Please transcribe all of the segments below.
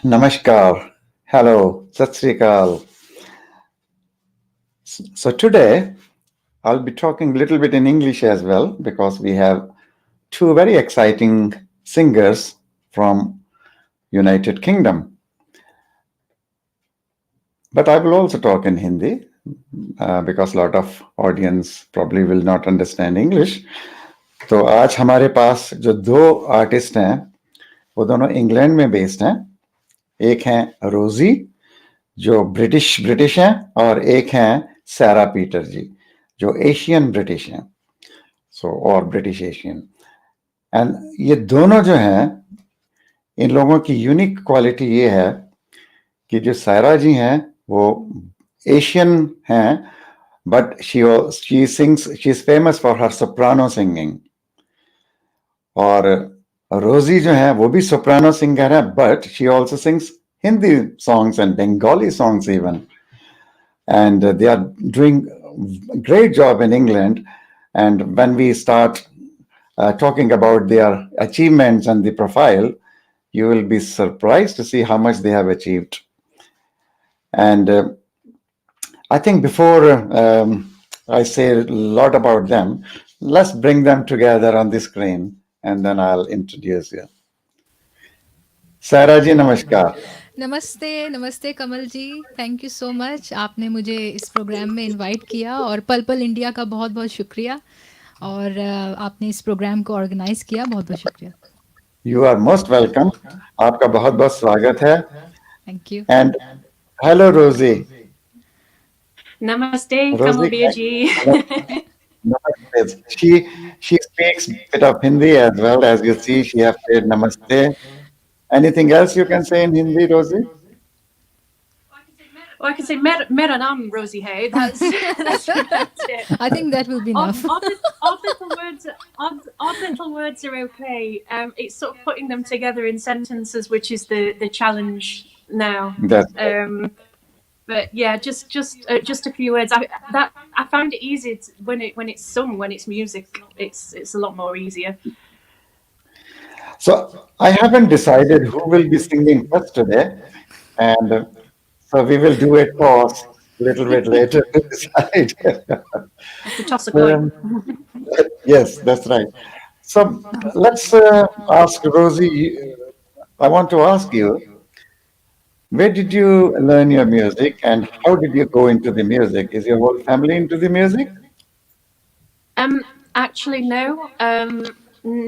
Namaskar. Hello. Sat Sri Akal. So today I'll be talking a little bit in English as well because we have two very exciting singers from United Kingdom. But I will also talk in Hindi because a lot of audience probably will not understand English. तो आज हमारे पास जो दो artist हैं वो दोनों England में based हैं. एक हैं रोजी जो ब्रिटिश हैं और एक हैं सैरा पीटर जी जो एशियन ब्रिटिश हैं. और ब्रिटिश एशियन. एंड ये दोनों जो हैं इन लोगों की यूनिक क्वालिटी ये है कि जो सैरा जी हैं वो एशियन हैं but she is famous for her Soprano singing. और रोजी जो है वो भी सोप्रानो सिंगर है but she also sings Hindi songs and Bengali songs even. And they are doing a great job in England. And when we start talking about their achievements and the profile, you will be surprised to see how much they have achieved. And I think before I say a lot about them, let's bring them together on the screen and then I'll introduce you. Sarah ji, namaskar. नमस्ते कमल ji. Thank you so much. आपने मुझे इस programme में invite किया और पल्पल India का बहुत बहुत शुक्रिया. और आपने इस प्रोग्राम को ऑर्गेनाइज किया. बहुत बहुत शुक्रिया. You are most welcome. आपका बहुत बहुत स्वागत है. Thank you. एंड हेलो रोजी. नमस्ते कमल जी. Namaste. She speaks a bit of Hindi as well. As you see, she has said namaste. Anything else you can say in Hindi, Rosie? I can say mera naam Rosie hai. That's it. I think that will be enough. Odd little words are okay. It's sort of putting them together in sentences, which is the challenge now. But yeah, just a few words. I found it easy when it's sung, when it's music. It's a lot more easier. So I haven't decided who will be singing first today, and so we will do a toss a little bit later to decide. Have to toss a coin. Yes, that's right. So let's ask Rosie. I want to ask you, where did you learn your music, and how did you go into the music? Is your whole family into the music? Actually, no.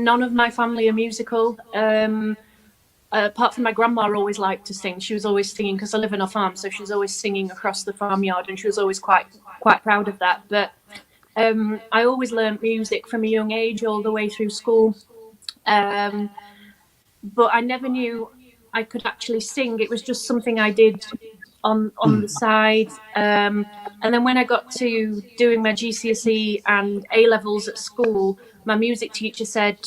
None of my family are musical. Apart from my grandma, always liked to sing. She was always singing because I live in a farm, so she was always singing across the farmyard, and she was always quite proud of that. But I always learned music from a young age, all the way through school. But I never knew I could actually sing. It was just something I did on the side. And then when I got to doing my GCSE and A-levels at school, my music teacher said,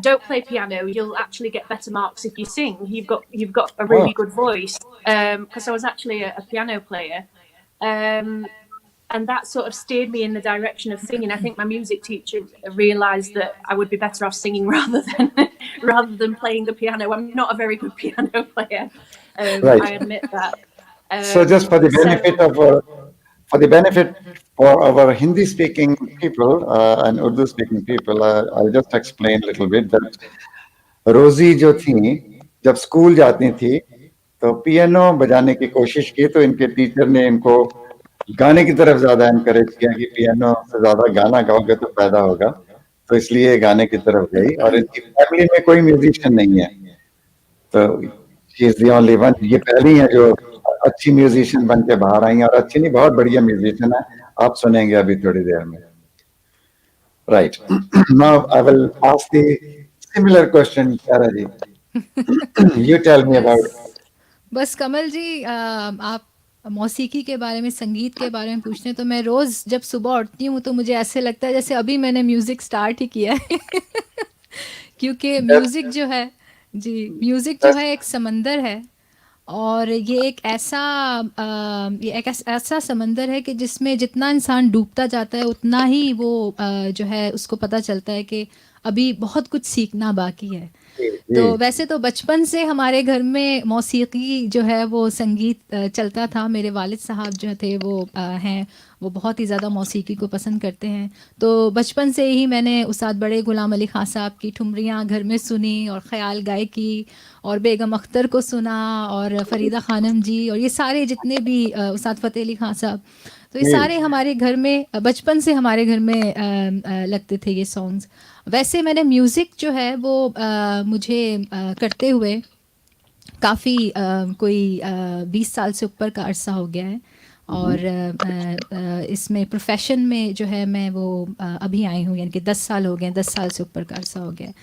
don't play piano, you'll actually get better marks if you sing. You've got a really good voice. Because I was actually a piano player. And that sort of steered me in the direction of singing. I think my music teacher realised that I would be better off singing rather than playing the piano. I'm not a very good piano player. Right. I admit that. So just for the benefit for our Hindi-speaking people and Urdu-speaking people, I'll just explain a little bit that रोजी जो थी जब school जाती थी तो piano बजाने की कोशिश की तो इनके टीचर ने इनको गाने की तरफ ज्यादा एनकरेज किया कि पियानो से ज्यादा गाना गाओगे तो पैदा होगा, तो इसलिए गाने की तरफ गई. और इनकी फैमिली में कोई म्यूजिशियन नहीं है, तो she is the only one. ये पहली है जो अच्छी म्यूजिशियन बन के बाहर आई हैं, और अच्छी नहीं, बहुत बढ़िया म्यूजिशियन है. आप सुनेंगे अभी थोड़ी देर में. Right. Now I will ask the similar question. सारा जी, यू टेल मी अबाउट. बस कमल जी, आप मौसीकी के बारे में, संगीत के बारे में पूछते हैं तो मैं रोज़ जब सुबह उठती हूँ तो मुझे ऐसे लगता है जैसे अभी मैंने म्यूज़िक स्टार्ट ही किया है. क्योंकि म्यूज़िक जो है म्यूज़िक जो है एक समंदर है, और ये एक ऐसा समंदर है कि जिसमें जितना इंसान डूबता जाता है उतना ही वो जो है उसको पता चलता है कि अभी बहुत कुछ सीखना बाकी है. तो जी वैसे तो बचपन से हमारे घर में मौसीकी जो है वो संगीत चलता था। मेरे वालिद साहब जो थे वो हैं, वो बहुत ही ज़्यादा मौसीकी को पसंद करते हैं। तो बचपन से ही मैंने उस्ताद बड़े गुलाम अली खां साहब की ठुमरियाँ घर में सुनी और ख़याल गायकी और बेगम अख्तर को सुना और फ़रीदा खानम जी और ये सारे जितने भी उस्ताद फ़तेह अली खां साहब, तो ये जी सारे हमारे घर में बचपन से हमारे घर में लगते थे ये सॉन्ग्स। वैसे मैंने म्यूज़िक जो है वो मुझे करते हुए काफ़ी कोई 20 साल से ऊपर का अरसा हो गया है। और इसमें प्रोफेशन में जो है मैं वो अभी आई हूँ, यानी कि 10 साल हो गए, 10 साल से ऊपर का अरसा हो गया है।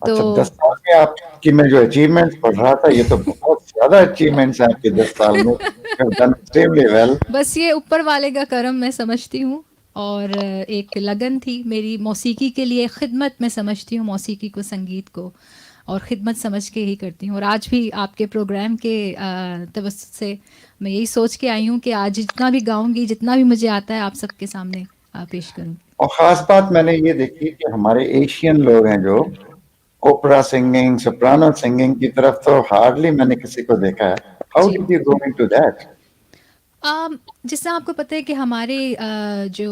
तो अच्छा 10 साल में आपकी, मैं जो अचीवमेंट्स पढ़ रहा था, ये तो बहुत ज्यादा अचीवमेंट्स हैं आपके 10 साल में। Done extremely well. बस ये ऊपर वाले का करम मैं समझती हूँ। और एक लगन थी मेरी मौसीकी के लिए, खिदमत मैं समझती हूँ मौसीकी को, संगीत को, और ख़िदमत समझ के ही करती हूँ। और आज भी आपके प्रोग्राम के तवज्जुह से मैं यही सोच के आई हूँ कि आज जितना भी गाऊंगी, जितना भी मुझे आता है, आप सबके सामने पेश करूँ। और खास बात मैंने ये देखी कि हमारे एशियन लोग हैं जो ओपेरा सिंगिंग, सोप्रानो सिंगिंग की तरफ तो हार्डली मैंने किसी को देखा है। हाउ जी। Did you go into that? जिससे आपको पता है कि हमारे जो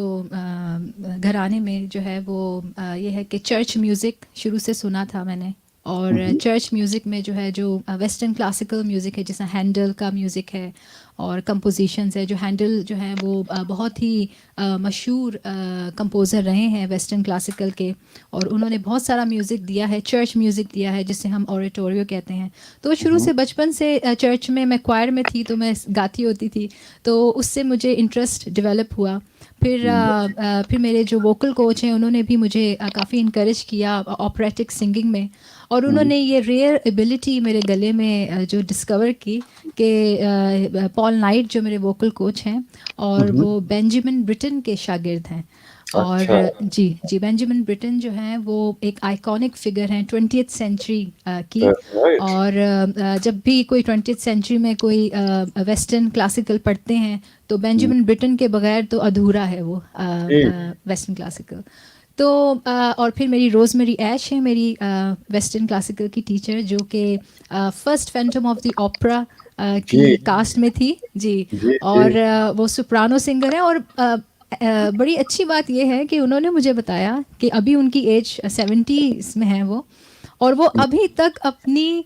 घराने में जो है वो ये है कि चर्च म्यूज़िक शुरू से सुना था मैंने। और चर्च म्यूज़िक में जो है, जो वेस्टर्न क्लासिकल म्यूज़िक है, जैसा हैंडल का म्यूज़िक है और कंपोजिशंस है, जो हैंडल जो है वो बहुत ही मशहूर कंपोज़र रहे हैं वेस्टर्न क्लासिकल के, और उन्होंने बहुत सारा म्यूज़िक दिया है, चर्च म्यूज़िक दिया है, जिसे हम ओरेटोरियो कहते हैं। तो शुरू से बचपन से चर्च में मैं क्वायर में थी, तो मैं गाती होती थी, तो उससे मुझे इंटरेस्ट डेवलप हुआ। फिर मेरे जो वोकल कोच हैं उन्होंने भी मुझे काफ़ी इनकरेज किया ऑपरेटिक सिंगिंग में, और उन्होंने ये रेयर एबिलिटी मेरे गले में जो डिस्कवर की कि पॉल नाइट जो मेरे वोकल कोच हैं, और वो बेंजामिन ब्रिटन के शागिर्द हैं। और अच्छा जी जी, बेंजामिन ब्रिटन जो हैं वो एक आइकॉनिक फिगर हैं 20th सेंचुरी की। राइट और जब भी कोई 20th सेंचुरी में कोई वेस्टर्न क्लासिकल पढ़ते हैं तो बेंजामिन ब्रिटन के बगैर तो अधूरा है वो जी वेस्टर्न क्लासिकल। तो और फिर मेरी रोज़मेरी ऐश है मेरी वेस्टर्न क्लासिकल की टीचर, जो कि first Phantom of the opera की जी कास्ट में थी जी। जी जी और वो सोप्रानो सिंगर है। और बड़ी अच्छी बात यह है कि उन्होंने मुझे बताया कि अभी उनकी एज 70s में है वो, और वो अभी तक अपनी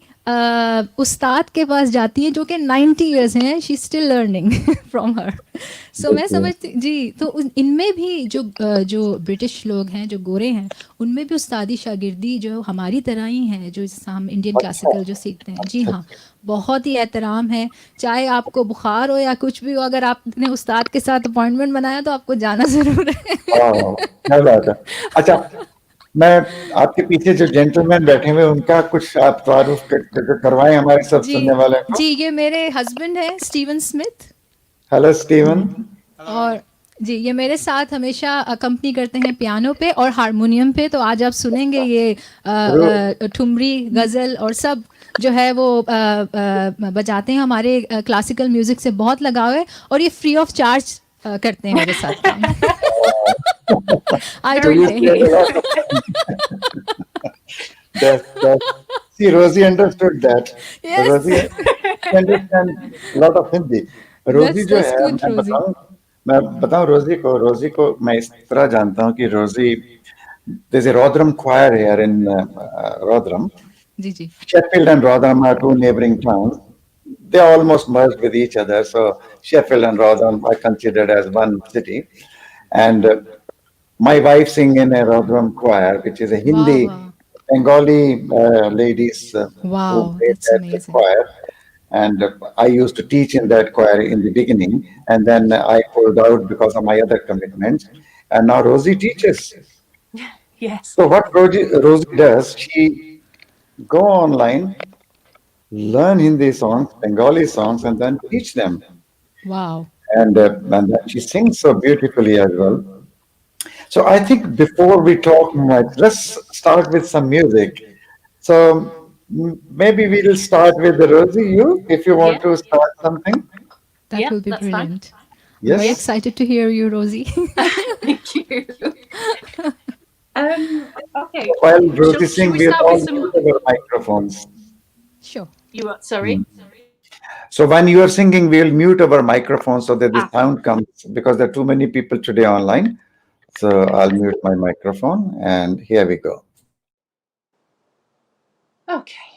उस्ताद के पास जाती है जो कि 90 इयर्स हैं, she still learning from her. सो मैं समझती जी, तो इनमें भी जो ब्रिटिश लोग हैं, जो गोरे हैं, उनमें भी उस्तादी शागिर्दी जो हमारी तरह ही है, जो जैसा हम इंडियन अच्छा क्लासिकल जो सीखते हैं। जी अच्छा हाँ, बहुत ही एहतराम है। चाहे आपको बुखार हो या कुछ भी हो, अगर आपने उस्ताद के साथ अपॉइंटमेंट बनाया तो आपको जाना ज़रूर है। वाह क्या बात है। अच्छा मैं आपके पीछे जो जेंटलमैन बैठे हुए हैं, उनका कुछ आप तारुफ करवाएं हमारे सब जी सुनने वाले को। जी, ये मेरे हस्बैंड हैं स्टीवन स्मिथ। Hello Steven. और जी, ये मेरे साथ हमेशा कंपनी करते हैं पियानो पे और हारमोनियम पे। तो आज आप सुनेंगे ये ठुमरी, गज़ल और सब जो है वो बजाते हैं। हमारे क्लासिकल म्यूज़िक से बहुत लगाव है, और ये फ्री ऑफ चार्ज करते हैं मेरे साथ काम। आई So डोंट you पे shared a lot of that. See, Rosie understood that. Yes, Rosie understand a lot of Hindi. रोजी जो दैट्स है, गुड रोजी। मैं बताऊं रोजी को मैं इस तरह जानता हूं कि रोजी, there's a Rotherham choir here in Rotherham. जी जी। Sheffield and Rotherham are two neighboring towns. They are almost merged with each other. So Sheffield and Rotherham are considered as one city. And my wife sing in a Rotherham choir, which is a वाह Hindi वाह, Bengali ladies who वाह, play that's that amazing. choir. And I used to teach in that choir in the beginning, and then I pulled out because of my other commitments. And now Rosie teaches. Yes. So what Rosie does, she go online, learn Hindi songs, Bengali songs, and then teach them. वाह, And then she sings so beautifully as well. So I think before we talk much, let's start with some music. So maybe we'll start with Rosie, you, if you want Yeah. to start something. that Yeah, will be that's fine. brilliant. I'm very Yeah. Yes? excited to hear you, Rosie. Thank you. Okay. While Shall Rosie sing, we we'll start all with some? do the our microphones. Sure. You what? Sorry. So when you are singing, we'll mute our microphones so that the Ah. sound comes, because there are too many people today online. So I'll mute my microphone, and here we go. Okay.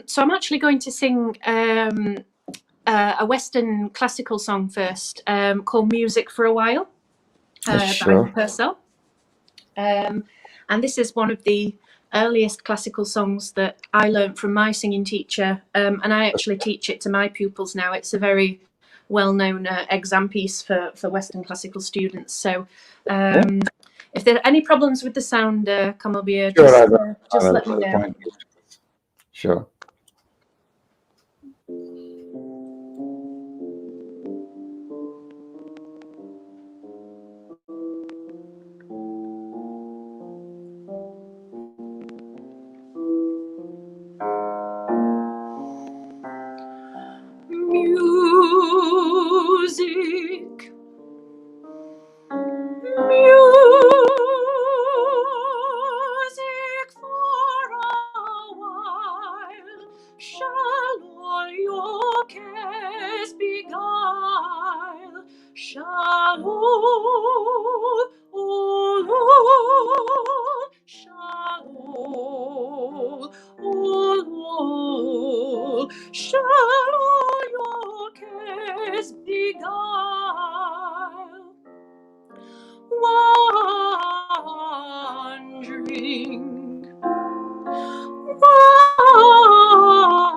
So I'm actually going to sing a Western classical song first, called "Music for a While" by Sure. Purcell. And this is one of the earliest classical songs that I learnt from my singing teacher, and I actually teach it to my pupils now. It's a very well-known exam piece for Western classical students. So if there are any problems with the sound, Kamobia, Sure, just let me know. point you to this. Sure. Music, music for a while, shall all your cares beguile, shall all, shall all your cares beguile.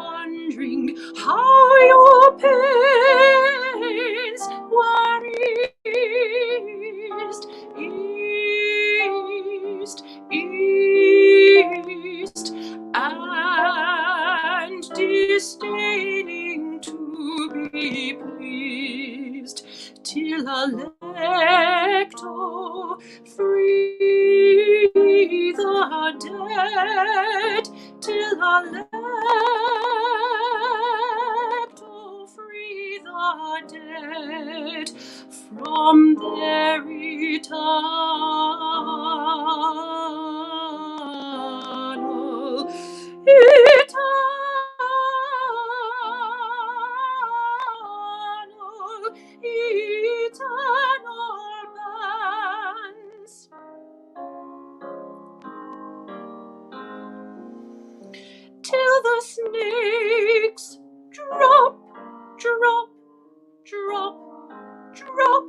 Wondering how your pains were eased, and disdaining to be pleased, till a lector free the dead, till a lector free the dead from their eternal bands. Till the snakes drop, drop, drop, drop,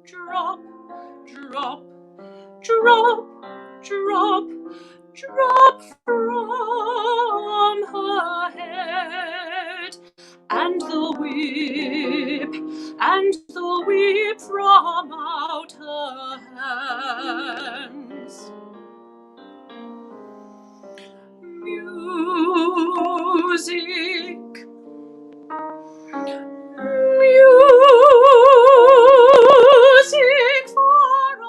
drop, drop, drop, drop, drop from her head, and the whip from out her hands. Music, music for a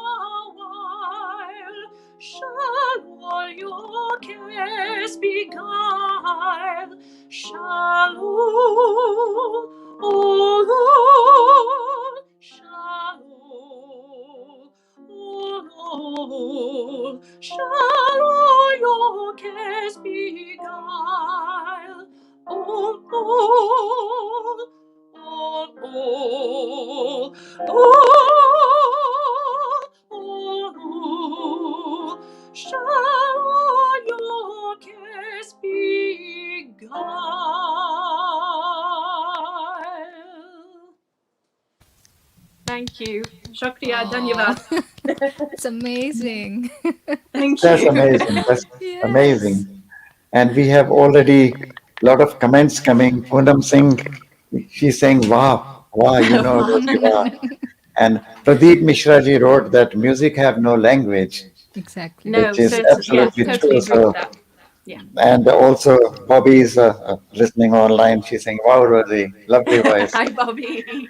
while, shall all your cares beguile, shall all, shall all your cares beguile, all, shall all your cares beguile. Thank you. Shukriya, dhanyavad. It's amazing. Thank That's you. amazing. That's Yes. amazing. And we have already a lot of comments coming. Poonam Singh, she's saying, wow, wow, Rosie, wow. And Pradeep Mishra ji wrote that music have no language, Exactly. No, which is certainly, absolutely totally true. agree with So, that. Yeah. and also Bobby is listening online. She's saying, wow, Rosie, lovely voice. Hi, Bobby.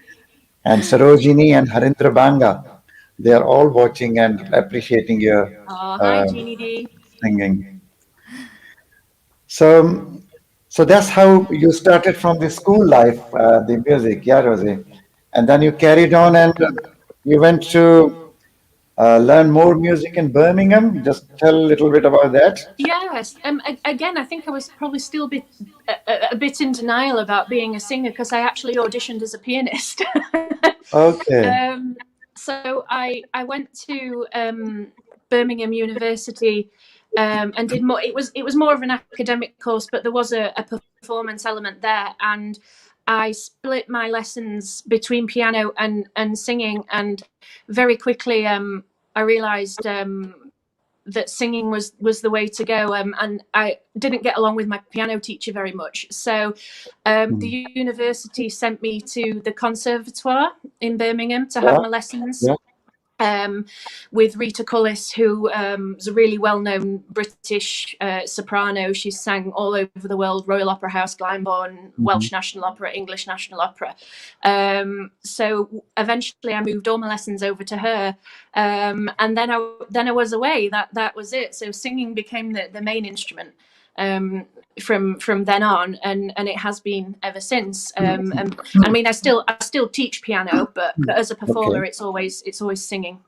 And Sarojini and Harindra Banga, they are all watching and appreciating your Oh, hi, Jeannie D. singing. So, so that's how you started from the school life, the music, yeah, Rosie. And then you carried on and you went to learn more music in Birmingham. Just tell a little bit about that. Yes. Again, I think I was probably still a bit in denial about being a singer because I actually auditioned as a pianist. Okay. So I went to Birmingham University and did more. It was more of an academic course, but there was a performance element there, and I split my lessons between piano and singing, and very quickly I realised that singing was the way to go, and I didn't get along with my piano teacher very much. So the university sent me to the conservatoire in Birmingham to have my lessons. Yeah. With Rita Cullis, who is a really well-known British soprano. She's sang all over the world: Royal Opera House, Glyndebourne, Welsh National Opera, English National Opera. So eventually, I moved all my lessons over to her, and then I was away. That was it. So singing became the main instrument. From then on, and it has been ever since. And I mean, I still teach piano, but as a performer, it's always singing.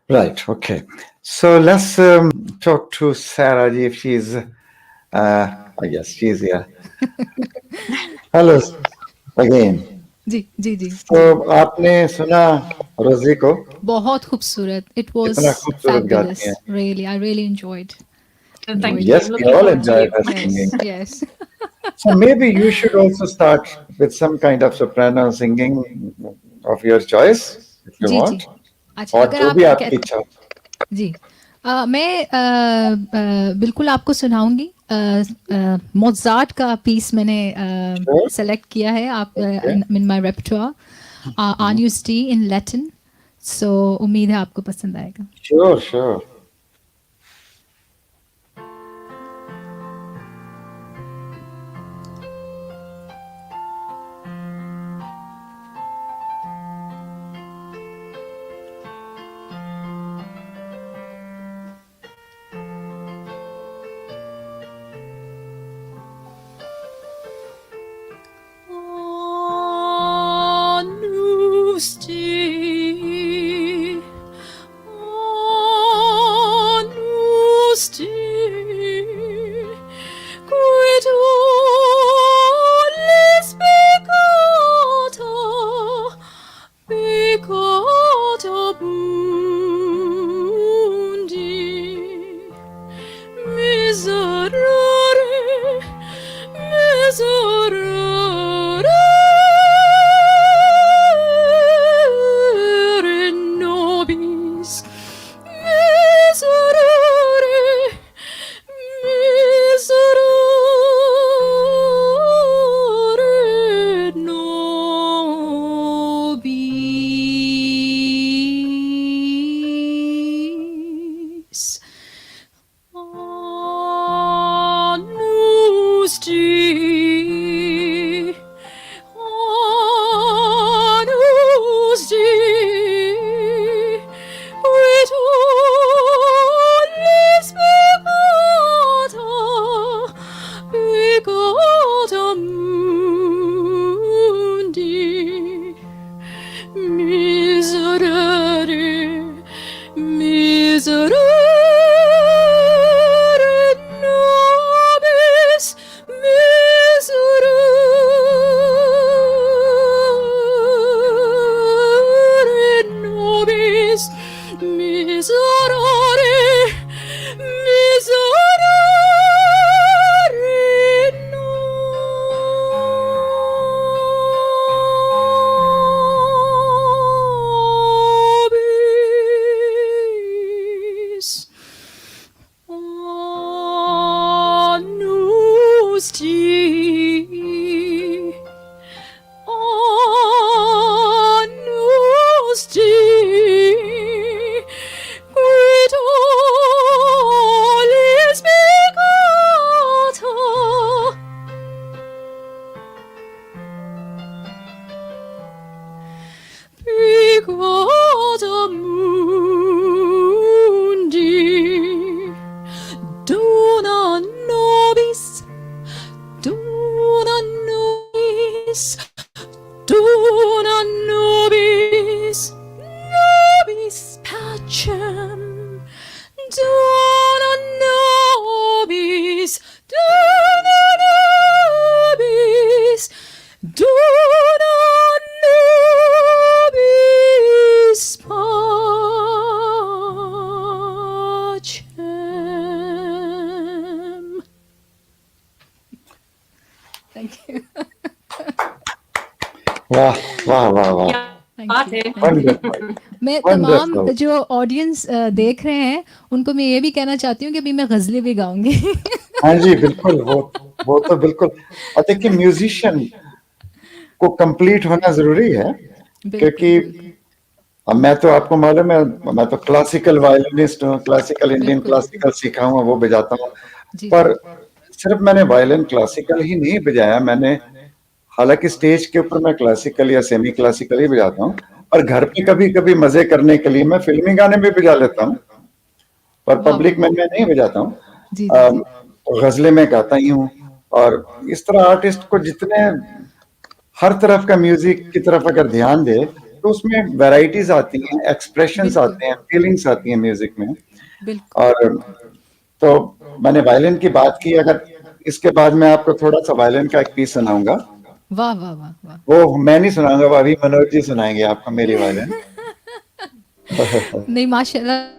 Right. Okay. So let's talk to Sarah ji if she's. I guess she's here. Hello again. जी. तो आपने सुना रोजी को? बहुत खूबसूरत. It was कितना खूबसूरत गाती fabulous. हैं. Really, I really enjoyed. Thank you. Yes, I'm we looking all forward enjoy to her it. singing. Yes. So maybe you should also start with some kind of soprano singing of your choice, if you ji want. अच्छा, और अगर जो आप भी आपकी इच्छा हो. जी मैं बिल्कुल आपको सुनाऊंगी. मोज़ार्ट का पीस मैंने सेलेक्ट किया है आप in my रेpertoire, Agnus Dei in Latin. So उम्मीद है आपको पसंद आएगा. Sure. Agnus Dei, Agnus Dei, qui tollis peccata mundi, miserere nobis, miserere nobis. Agnus Dei, Agnus Dei, qui tollis peccata mundi, miserere nobis, miserere nobis, miserere nobis. Agnus Dei, Agnus Dei, qui tollis peccata mundi, dona nobis, dona nobis, dona nobis, nobis. वाह वाह वाह, क्या thank बात you, है। Thank you. Wonderful मैं तमाम wonderful. जो audience देख रहे हैं उनको मैं ये भी कहना चाहती हूँ कि अभी मैं गज़लें भी गाऊंगी। हाँ जी बिल्कुल, वो तो बिल्कुल। और देखिए म्यूजिशियन को कंप्लीट होना जरूरी है, बिल्कुल, क्योंकि बिल्कुल, अब मैं तो आपको मालूम है, मैं तो क्लासिकल वायलिनिस्ट हूँ, क्लासिकल इंडियन बिल्कुल। क्लासिकल सीखा हूँ, वो बजाता हूँ। जी, जी। पर सिर्फ मैंने वायलिन क्लासिकल ही नहीं बजाया, मैंने हालांकि स्टेज के ऊपर मैं क्लासिकल या सेमी क्लासिकल ही बजाता हूँ, और घर पे कभी कभी मजे करने के लिए मैं फिल्मी गाने भी बजा लेता हूँ, पर वाह, वाह, पब्लिक में वाह! मैं नहीं बजाता हूँ। जी, जी, जी। गजलें मैं गाता ही हूँ। और इस तरह आर्टिस्ट को जितने हर तरफ का म्यूजिक की तरफ अगर ध्यान दे तो उसमें वैरायटीज आती हैं, एक्सप्रेशंस बिल्कुल, आते हैं, फीलिंग्स आती हैं म्यूजिक में। बिल्कुल। और तो मैंने वायलिन की बात की, अगर इसके बाद मैं आपको थोड़ा सा वायलिन का एक पीस सुनाऊंगा। वाह, वाह, वाह, वाह! वो मैं नहीं सुनाऊंगा, वो अभी मनोज जी सुनाएंगे आपको मेरी वायलिन। नहीं, माशाल्लाह।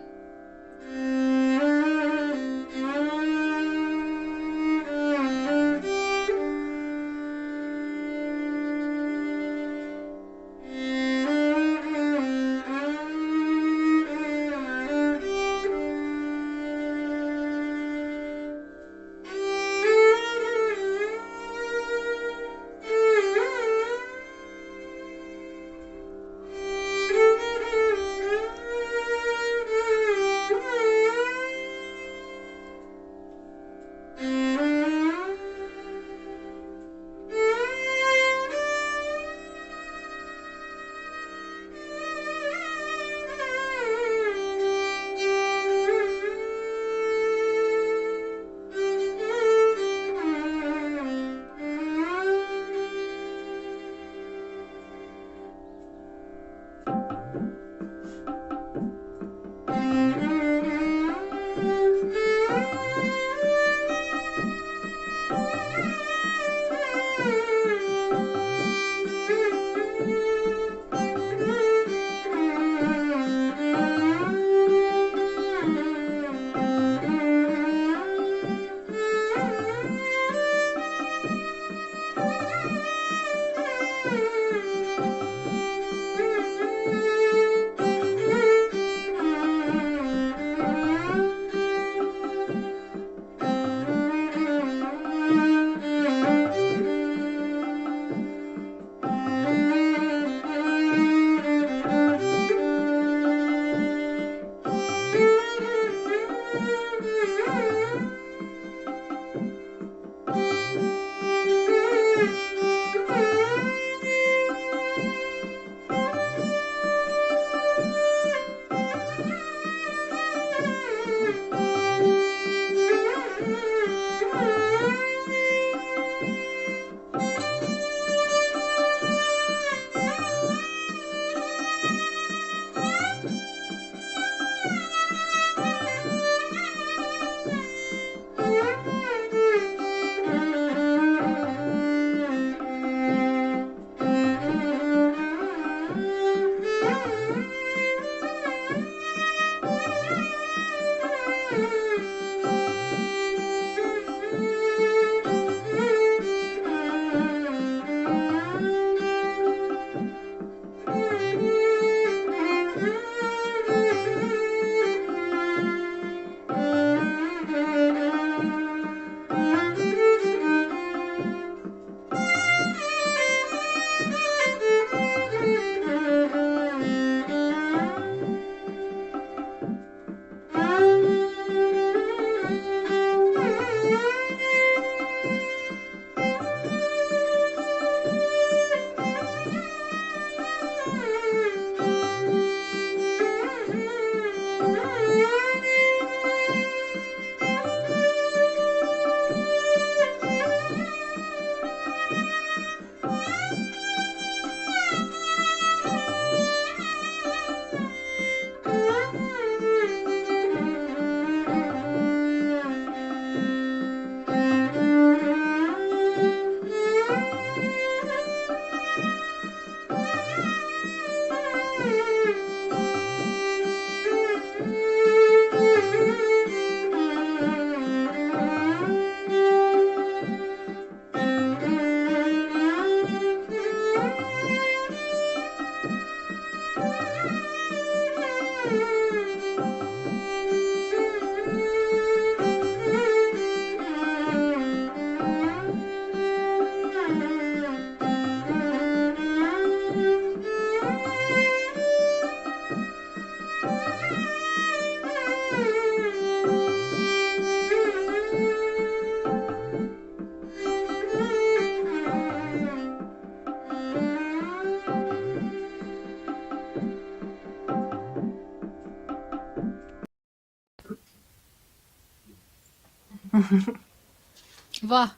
वाह!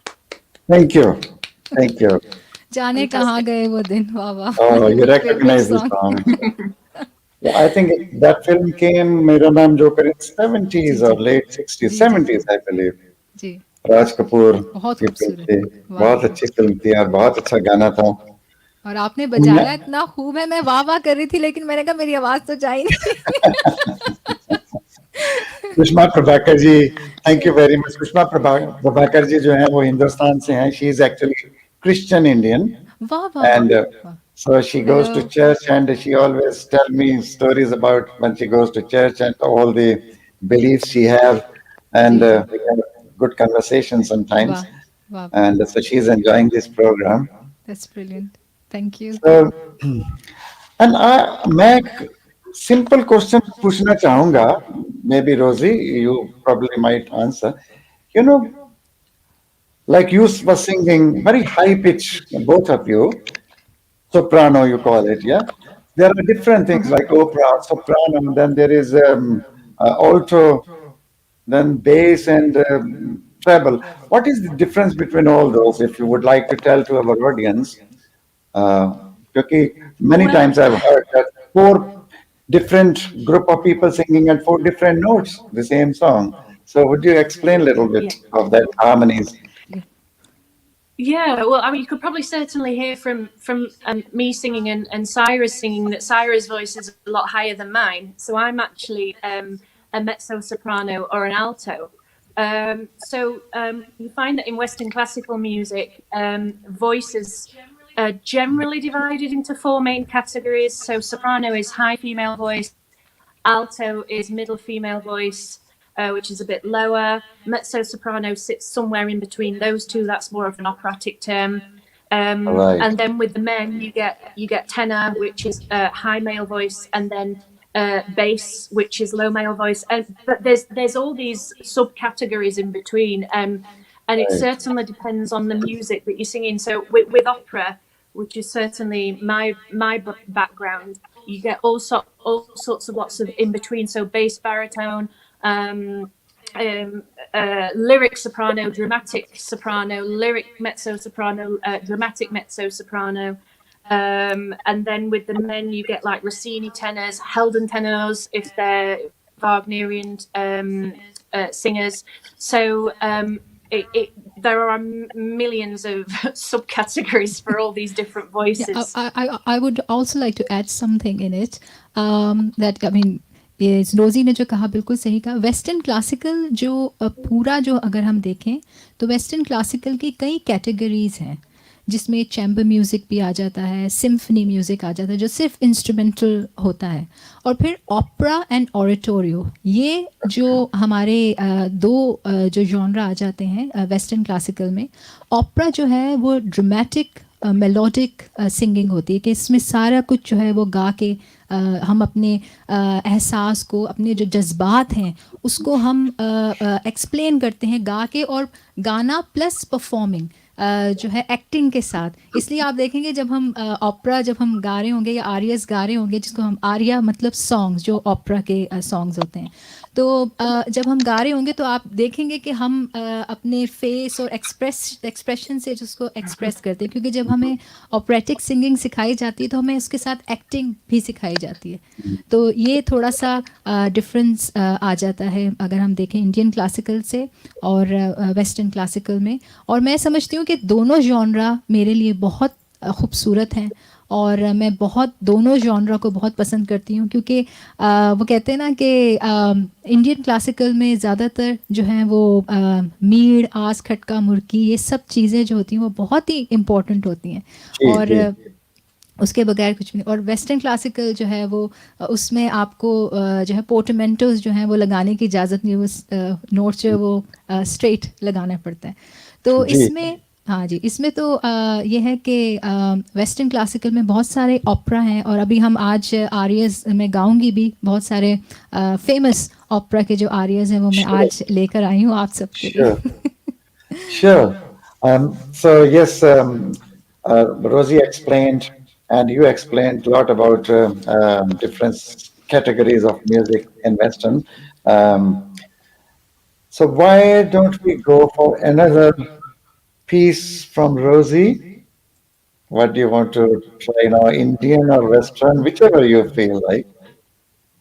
Thank you. Thank you. जाने कहाँ Fantastic. गए वो दिन, वाह वाह! Oh, you favourite recognize the song. song. Yeah, I think that film came, Mera Naam Joker, in जी 70s or जी late 60s, जी जी जी 70s, I believe. जी, राज कपूर बहुत की फिल्म खूबसूरत, थी, वाह बहुत वाह! अच्छी फिल्म थी और बहुत अच्छा गाना था। और आपने मैं बजाया इतना खूब है, मैं वाह वाह कर रही थी, लेकिन मैंने कहा मेरी आवाज तो जा ही नहीं। Sushma Prabhakar ji, thank you very much. Sushma Prabhakar ji जो हैं वो हिंदुस्तान से हैं। She is actually Christian Indian वाह वाह वाह and वाह! so she goes hello, to church and she always tell me stories about when she goes to church and all the beliefs she have जी and जी, we have good conversations sometimes वाह वाह वाह, and so she's enjoying this program. That's brilliant, thank you. So and मैं एक simple question पूछना चाहूंगा, maybe Rosie you probably might answer. You know, like you were singing very high pitch, both of you, soprano you call it, yeah. There are different things like opera, soprano, and then there is alto, then bass and treble. What is the difference between all those? If you would like to tell to our audience, uh, because many Well, times I've heard that four different group of people singing at four different notes the same song. So would you explain a little yeah. bit of that harmonies? Yeah, well, I mean, you could probably certainly hear from me singing and Cyrus singing that Cyrus' voice is a lot higher than mine. So I'm actually a mezzo soprano or an alto. You find that in Western classical music, voices are generally divided into four main categories. So soprano is high female voice, alto is middle female voice, which is a bit lower. Mezzo soprano sits somewhere in between those two. That's more of an operatic term. Right, And then with the men, you get tenor, which is high male voice, and then bass, which is low male voice. But there's all these subcategories in between. And it right, certainly depends on the music that you're singing. So with opera, which is certainly my background, you get all sorts of lots of in between. So bass, baritone, um, lyric soprano, dramatic soprano, lyric mezzo soprano, dramatic mezzo soprano. And then with the men, you get like Rossini tenors, Helden tenors, if they're Wagnerian singers. So there are millions of subcategories for all these different Yeah, voices. I would also like to add something in it, that I mean, ये रोजी ने जो कहा बिल्कुल सही कहा। Western classical जो पूरा जो अगर हम देखें तो वेस्टर्न क्लासिकल की कई कैटेगरीज हैं, जिसमें चैम्बर म्यूज़िक भी आ जाता है, सिम्फनी म्यूज़िक आ जाता है जो सिर्फ इंस्ट्रूमेंटल होता है, और फिर ओपेरा एंड ऑरेटोरियो, ये जो हमारे दो जो जॉनरा आ जाते हैं वेस्टर्न क्लासिकल में। ओपेरा जो है वो ड्रामेटिक मेलोडिक सिंगिंग होती है, कि इसमें सारा कुछ जो है वो गा के हम अपने एहसास को, अपने जो जज्बात हैं उसको हम एक्सप्लेन करते हैं गा के, और गाना प्लस परफॉर्मिंग जो है एक्टिंग के साथ। इसलिए आप देखेंगे जब हम ओपेरा जब हम गा रहे होंगे या आरियस गा रहे होंगे, जिसको हम आरिया मतलब सॉन्ग्स जो ओपेरा के सॉन्ग्स होते हैं, तो जब हम गा रहे होंगे तो आप देखेंगे कि हम अपने फेस और एक्सप्रेशन से जिसको एक्सप्रेस करते हैं, क्योंकि जब हमें ऑपरेटिक सिंगिंग सिखाई जाती है तो हमें उसके साथ एक्टिंग भी सिखाई जाती है। तो ये थोड़ा सा डिफरेंस आ जाता है अगर हम देखें इंडियन क्लासिकल से और वेस्टर्न क्लासिकल में। और मैं समझती हूँ कि दोनों जॉनरा मेरे लिए बहुत खूबसूरत हैं, और मैं बहुत दोनों जॉनरा को बहुत पसंद करती हूँ, क्योंकि वो कहते हैं ना कि इंडियन क्लासिकल में ज़्यादातर जो हैं वो मीड़, आस, खटका, मुर्की, ये सब चीज़ें जो होती हैं वो बहुत ही इम्पोर्टेंट होती हैं, जी और जी उसके बगैर कुछ भी नहीं। और वेस्टर्न क्लासिकल जो है वो उसमें आपको जो है पोर्टमेंटोज जो हैं वो लगाने की इजाज़त नहीं, वो नोट्स जो है वो स्ट्रेट लगाना पड़ता है। तो जी इसमें हाँ जी, इसमें तो ये है कि वेस्टर्न क्लासिकल में बहुत सारे ओपेरा हैं, और अभी हम आज आरियस में गाऊंगी भी बहुत सारे फेमस ओपेरा के जो आरियस हैं वो मैं sure आज लेकर आई हूँ आप सबके sure लिए। sure. So yes, Rosie explained, and you explained a lot about different categories of music in Western. Um, So why don't we go for another piece from Rosie? What do you want to try now, Indian or Western, whichever you feel like?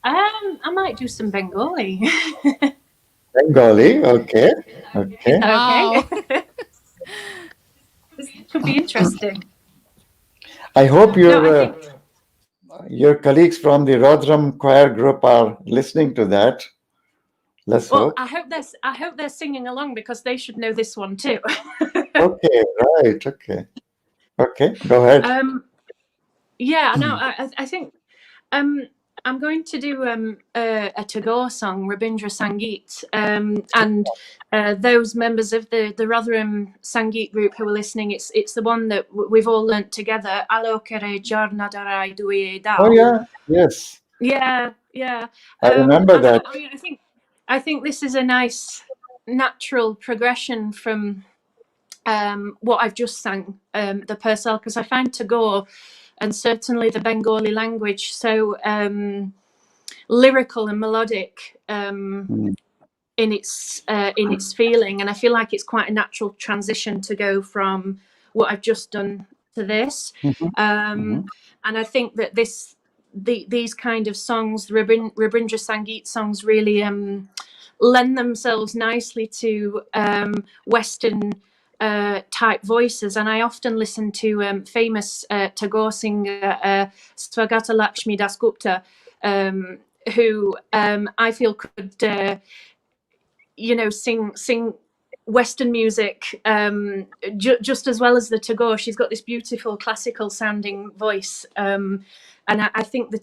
I might do some Bengali. Bengali, okay, okay. Wow. Okay. This could be interesting. I hope No, I think. your colleagues from the Rodram choir group are listening to that. Let's Well, hope. I hope they're singing along because they should know this one too. Okay, right, okay. Okay, go ahead. Yeah, no, I think I'm going to do a Tagore song, Rabindra Sangeet, and those members of the Rotherham Sangeet group who are listening. It's the one that we've all learnt together. Alo kere jarna darai duye Oh dao. yeah, yes. Yeah, yeah. I remember And that. I mean, I think this is a nice natural progression from what I've just sang, the Purcell, because I find Tagore and certainly the Bengali language so lyrical and melodic Mm, in its feeling, and I feel like it's quite a natural transition to go from what I've just done to this. mhm, Um, mhm, and I think that these kind of songs, the Rabindra Sangeet songs, really lend themselves nicely to Western type voices. And I often listen to famous Tagore singer Swagata Lakshmi Dasgupta, who I feel could sing Western music just as well as the Tagore. She's got this beautiful classical sounding voice, and I think the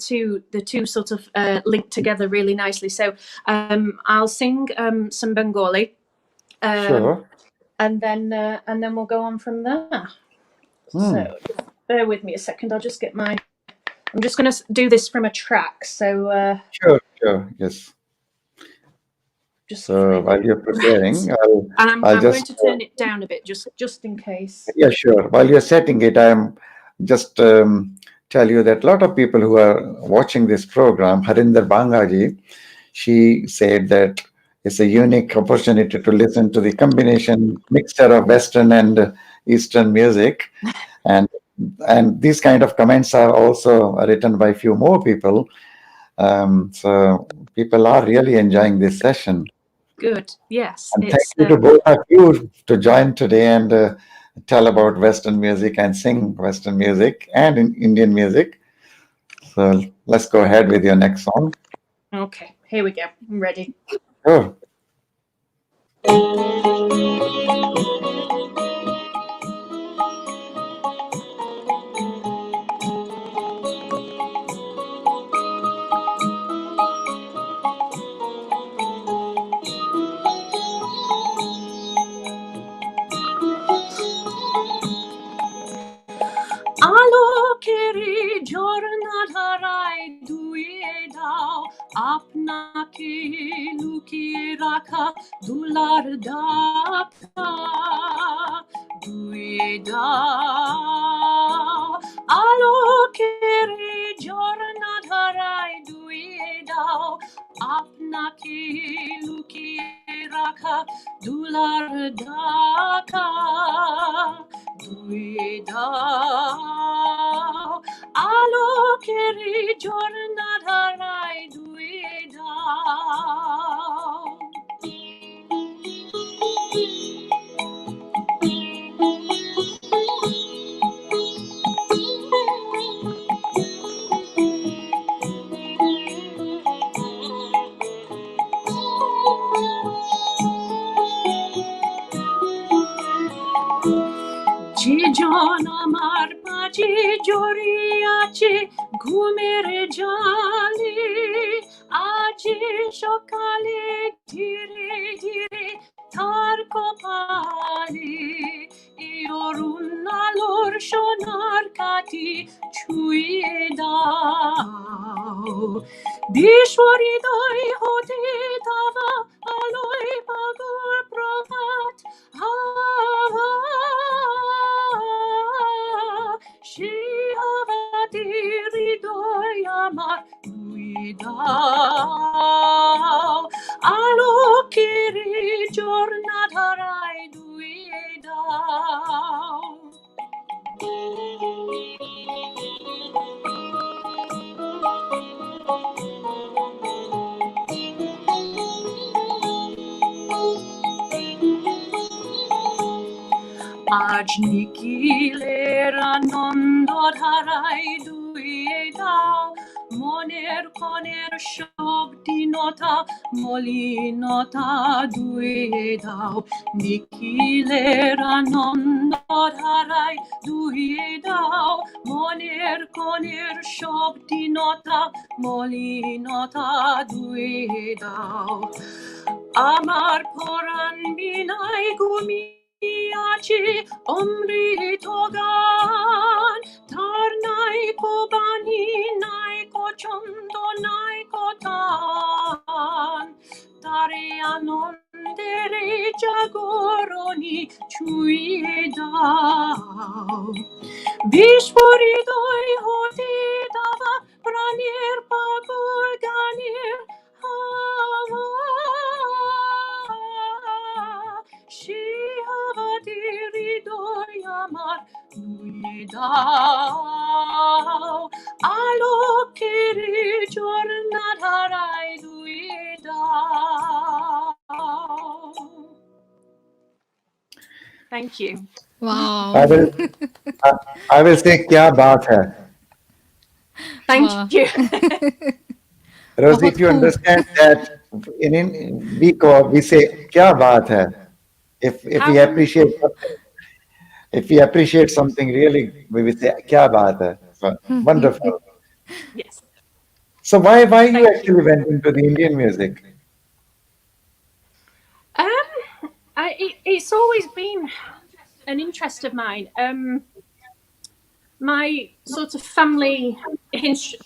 two sort of link together really nicely. So I'll sing some Bengali, sure. and then we'll go on from there. Hmm. So bear with me a second. I'll just get my. I'm just going to do this from a track. So Sure, sure, yes. just So while you're right. preparing, And I'll I'm going just to turn it down a bit just in case. yeah, sure. While you're setting it, I'm just tell you that a lot of people who are watching this program, Harinder Bangaji, she said that it's a unique opportunity to listen to the combination mixture of Western and Eastern music, and these kind of comments are also written by few more people. So people are really enjoying this session. Good. Yes, And thank it's you to both of you to join today and tell about Western music and sing Western music and Indian music. So let's go ahead with your next song. okay. Here we go. I'm ready. Sure. আলোকেরি ঝর্ণা ধারায় ধুয়ে দাও আপনাকে লুকিয়ে রাখা দুলার ঢাকা ধুয়ে দাও আলোকেরি ঝর্ণা ধারায় ধুয়ে দাও আপনাকে লুকিয়ে রাখা দুলার ঢাকা ধুয়ে দাও আলোকের ঝর্ণা ধারায় ধুয়ে দাও যে জন আমার মাঝে জড়িয়াছে ঘুমের জালে আজ সকালে ধীরে ধীরে তার কপালে অরুণ আলোর সোনার কাঠি ছুঁয়ে দাও বিশ্ব হৃদয় হতে দাবা আলোয় পাগল প্রভাত হাওয়া সেই হাওয়াতে হৃদয় আমার ধুয়ে দাও আলোকের আজ নিখিলের আনন্দ ধারায় দুয়ে দাও মনের ক্ষণের সব দীনতা মলিনতা ধুয়ে দাও নিখিলের আনন্দ ধারায় ধুয়ে দাও মনের ক্ষণের সব দীনতা মলিনতা ধুয়ে দাও আমার পরাণ বিনায় ঘুমিয়াছে অমৃত গান তার নাই কো বাণী নাই কো ছন্দ নাই কো তান তারে আনন্দের জাগরণী ছুঁয়ে দাও বিস্ফোরিতই হতে দাবা প্রাণের পাগল গানের হাওয়া সে হাওয়াতে হৃদয় আমার নুয়ে দাও আলোকের ঝর্ণা ধারায় ধুয়ে দাও Thank you. Wow. I will say क्या बात है. Thank Wow. you. Rosie, if you खूब. understand that we say क्या बात है. If we appreciate something, if we appreciate something really, we will say क्या बात है. So, wonderful. Yes. So why you Thank you. actually went into the Indian music? It's always been an interest of mine. My sort of family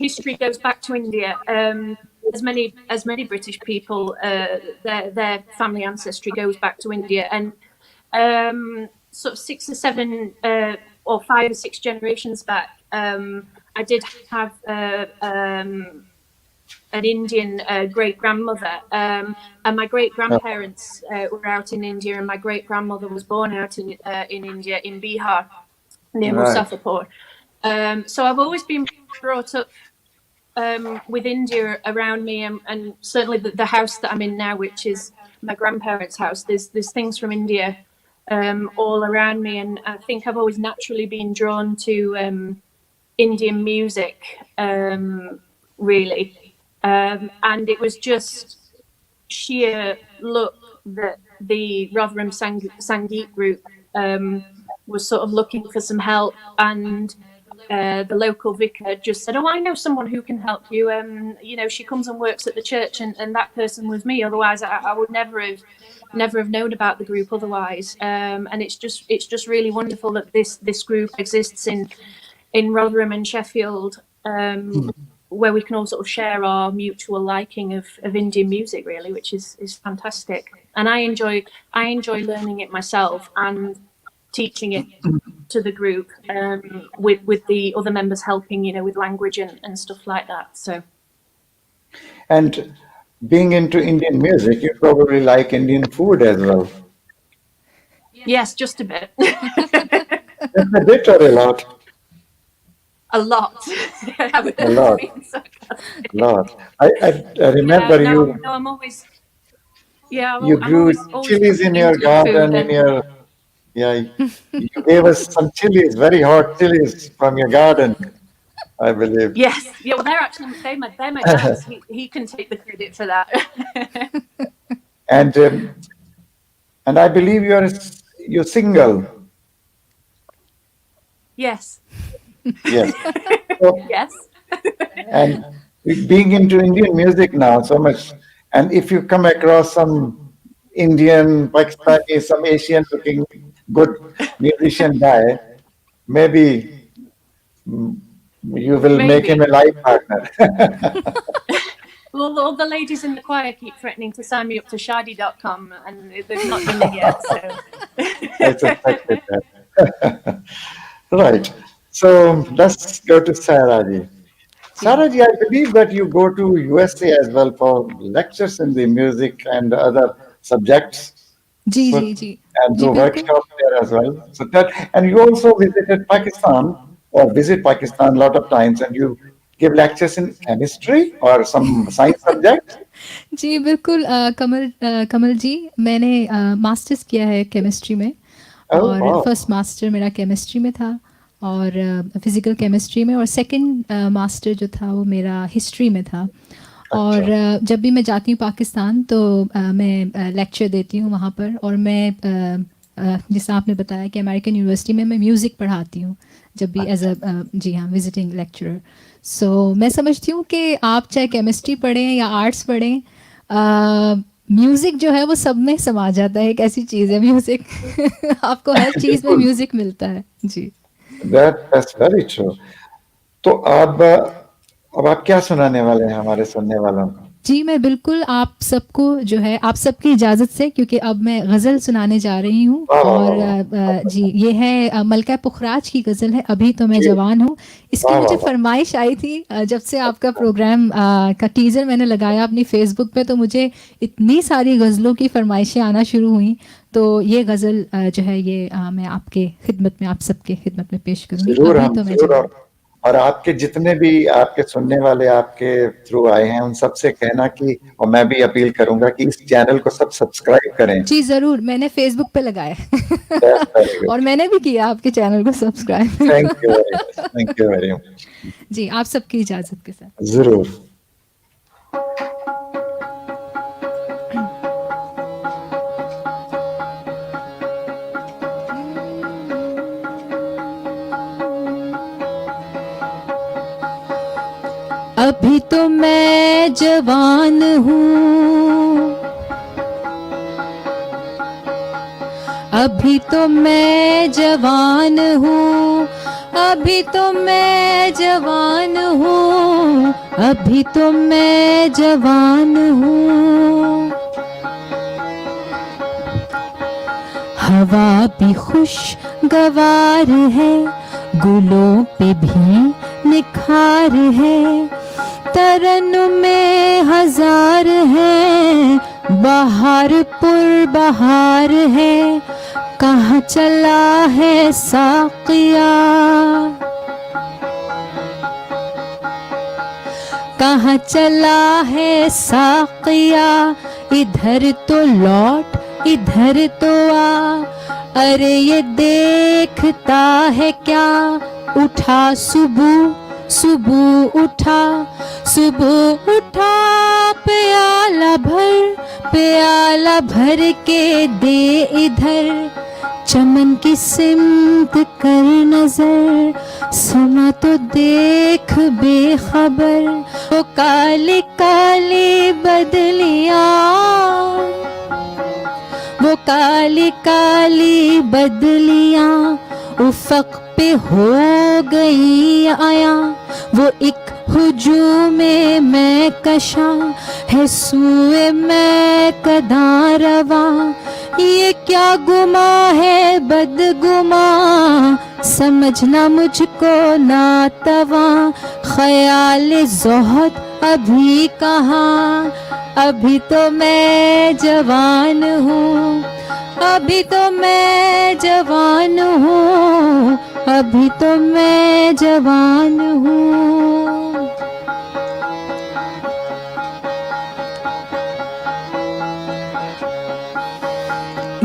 history goes back to India. As many British people, their family ancestry goes back to India, and sort of 6 or 7 or 5 or 6 generations back, I did have an Indian great grandmother, and my great grandparents were out in India, and my great grandmother was born out in India in Bihar near Right. Muzaffarpur. So I've always been brought up with India around me, and certainly the house that I'm in now, which is my grandparents' house. There's things from India all around me, and I think I've always naturally been drawn to Indian music, really. And it was just sheer luck that the Rotherham Sangeet group was sort of looking for some help, and the local vicar just said, "Oh, I know someone who can help you. She comes and works at the church," and that person was me. Otherwise, I would never have known about the group otherwise. And it's just really wonderful that this group exists in Rotherham and Sheffield, where we can all sort of share our mutual liking of Indian music, really, which is fantastic. And I enjoy learning it myself and teaching it to the group, with the other members helping, with language and stuff like that. So. And being into Indian music, you probably like Indian food as well. Yes, just a bit. Just a bit or a lot? A lot. A lot. Lot. I remember No, you. No, I'm always. Yeah, You I'm grew always chilies in looking your into garden, food in your. Yeah, you gave us some chilies, very hot chilies from your garden, I believe. Yes, yeah. Well, they're my dad's. He can take the credit for that. And I believe you're single. Yes. Yes. So, Yes. and being into Indian music now so much, and if you come across some Indian, Pakistani, some Asian looking good musician guy, maybe you will make him a life partner. Well, all the ladies in the choir keep threatening to sign me up to shadi.com, and they've not done it yet. So. I suspected that. Right. So let's go to Saraji. Saraji, I believe that you go to USA as well for lectures in the music and other subjects. Ji So, ji ji and ji do बिल्कुल workshops there as well. So that, and you also visited Pakistan or visit Pakistan a lot of times, and you give lectures in chemistry or some science subject. जी बिल्कुल कमल जी मैंने masters किया है chemistry में Oh, और wow. First master मेरा chemistry में था और फिज़िकल केमिस्ट्री में, और सेकंड मास्टर जो था वो मेरा हिस्ट्री में था। और अच्छा। जब भी मैं जाती हूँ पाकिस्तान तो मैं लेक्चर देती हूँ वहाँ पर, और मैं जैसा आपने बताया कि अमेरिकन यूनिवर्सिटी में मैं म्यूज़िक पढ़ाती हूँ जब भी एज अ, जी हाँ, विजिटिंग लेक्चरर। सो मैं समझती हूँ कि आप चाहे केमिस्ट्री पढ़ें या आर्ट्स पढ़ें, म्यूज़िक जो है वो सब में समा जाता है। एक ऐसी चीज़ है म्यूज़िक आपको हर चीज़ में बिल्कुल। म्यूज़िक मिलता है जी। That's very true. तो अब आप क्या सुनाने वाले हैं हमारे सुनने वालों को? जी, मैं बिल्कुल आप सबको जो है, आप सबकी इजाज़त से, क्योंकि अब मैं गज़ल सुनाने जा रही हूँ। वाह वाह और वाह वाह। जी, ये है मलका पुखराज की गज़ल है, अभी तो मैं जी। जवान हूँ। इसकी वाह वाह मुझे वाह। फ़रमाइश आई थी जब से आपका प्रोग्राम का टीज़र मैंने लगाया अपनी फ़ेसबुक पे, तो मुझे इतनी सारी गज़लों की फ़रमाइशें आना शुरू हुई। तो ये गज़ल जो है ये मैं आपके खिदमत में, आप सबके खिदमत में पेश करूँगी, जरूर, अभी हम तो मैं जरूर। जवान। और आपके जितने भी आपके सुनने वाले आपके थ्रू आए हैं उन सबसे कहना कि, और मैं भी अपील करूंगा कि इस चैनल को सब सब्सक्राइब करें। जी ज़रूर, मैंने फ़ेसबुक पे लगाया है दैट्स वेरी और गुड। मैंने भी किया आपके चैनल को thank you very much, subscribe thank you very much. जी, आप सबकी इजाज़त के साथ। जरूर। अभी तो मैं जवान हूँ, अभी तो मैं जवान हूँ, अभी तो मैं जवान हूँ, अभी तो मैं जवान हूँ। हवा भी खुशगवार है, गुलों पे भी निखार है, तरन में हजार है, बहार पुर बहार है, कहाँ चला है साकिया, कहाँ चला है साकिया, इधर तो लौट इधर तो आ, अरे ये देखता है क्या, उठा सुबह सुबह उठा, सुबह उठा, प्याला भर के दे इधर, चमन की सिमत कर नजर, समा तो देख बेखबर, वो काली काली बदलियां, वो काली काली बदलियां उफक पे हो गई आया, वो एक हुजूम में मैं कशा है, सुए मैं कदा रवा, ये क्या गुमा है बदगुमा, समझना मुझको नातवा, ख्याल जोहद अभी कहाँ, अभी तो मैं जवान हूँ, अभी तो मैं जवान हूँ, अभी तो मैं जवान हूँ।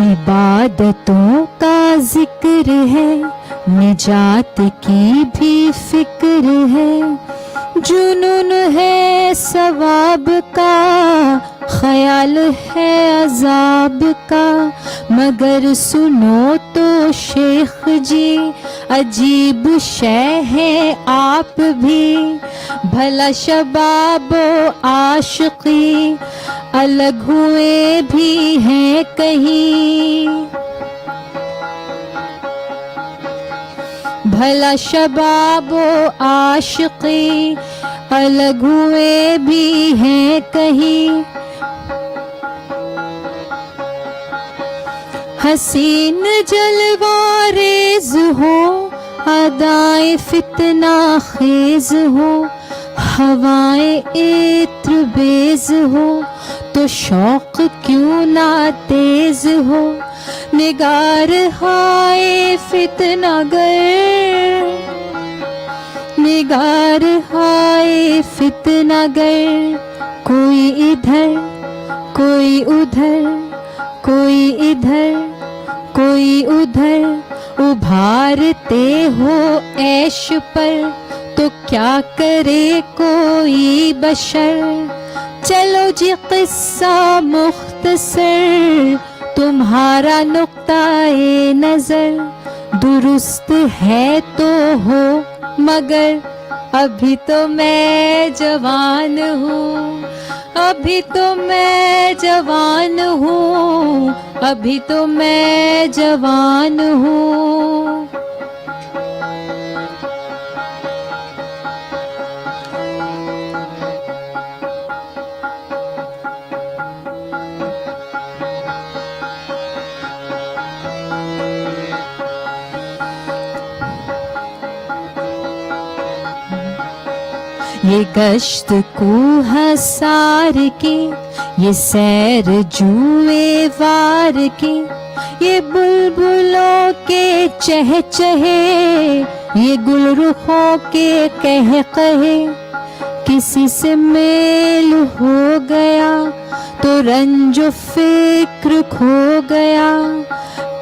इबादतों का जिक्र है, निजात की भी फिक्र है, जुनून है सवाब का, ख्याल है अजाब का, मगर सुनो तो शेख जी, अजीब शय है आप भी, भला शबाबो आशिकी, अलग हुए भी हैं कहीं, भला शबाबो आशिकी, अलग हुए भी हैं कहीं, हसीन जलवारेज हो, अदाए फितना खेज हो, हवाएं इत्र बेज हो, तो शौक क्यों ना तेज हो, निगार हाय फितना गर, निगार हाय फितना गर, कोई इधर कोई उधर, कोई इधर कोई उधर उभारते हो ऐश पर, तो क्या करे कोई बशर। चलो जी किस्सा मुख्तसर, तुम्हारा नुक्ताए नजर दुरुस्त है तो हो, मगर अभी तो मैं जवान हूँ, अभी तो मैं जवान हूँ, अभी तो मैं जवान हूँ। ये गश्त को हसार के, ये सैर जुए वार के, ये बुलबुलों के चहचहे, ये गुलरुखों के कह कहे। किसी से मेल हो गया तो रंजो फिक्र खो गया,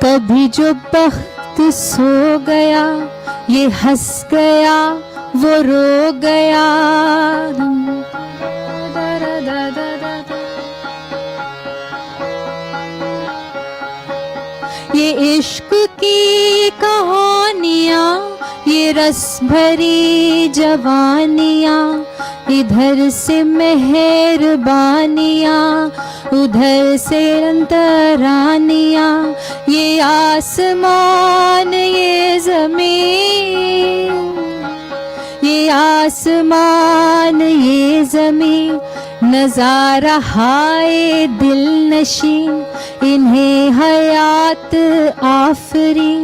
कभी जो बख्त सो गया, ये हंस गया वो रो गया। ये इश्क की कहानियाँ, ये रस भरी जवानियाँ, इधर से मेहरबानियाँ, उधर से अंतरानियाँ। ये आसमान ये ज़मीन, ये आसमान ये ज़मीन, नज़ारा हाय दिल नशी, इन्हें हयात आफरी,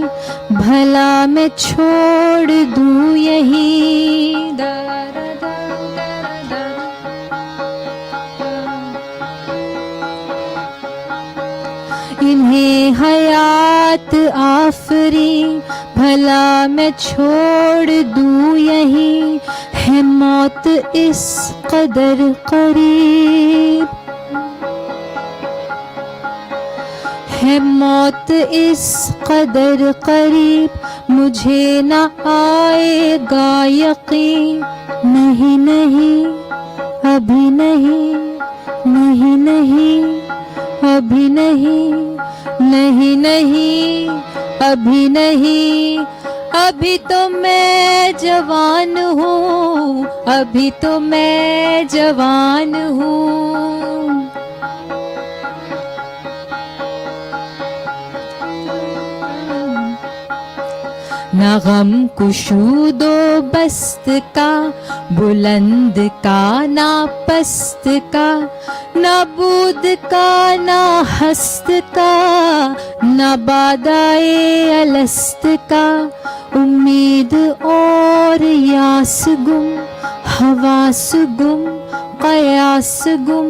भला मैं छोड़ दूँ यहीं। इन्हें हयात आफरी, भला मैं छोड़ दूँ यहीं। है मौत इस कदर करीब, है मौत इस कदर करीब, मुझे न आएगा यकीन। नहीं नहीं अभी नहीं, नहीं नहीं अभी नहीं, नहीं नहीं अभी नहीं, अभी तो मैं जवान हूँ, अभी तो मैं जवान हूँ। ना गम कुशूदो बस्त का, बुलंद का ना पस्त का, ना बूद का ना हस्त का, ना बादाए अलस्त का। उम्मीद और यास गुम, हवास गुम, कयास गुम,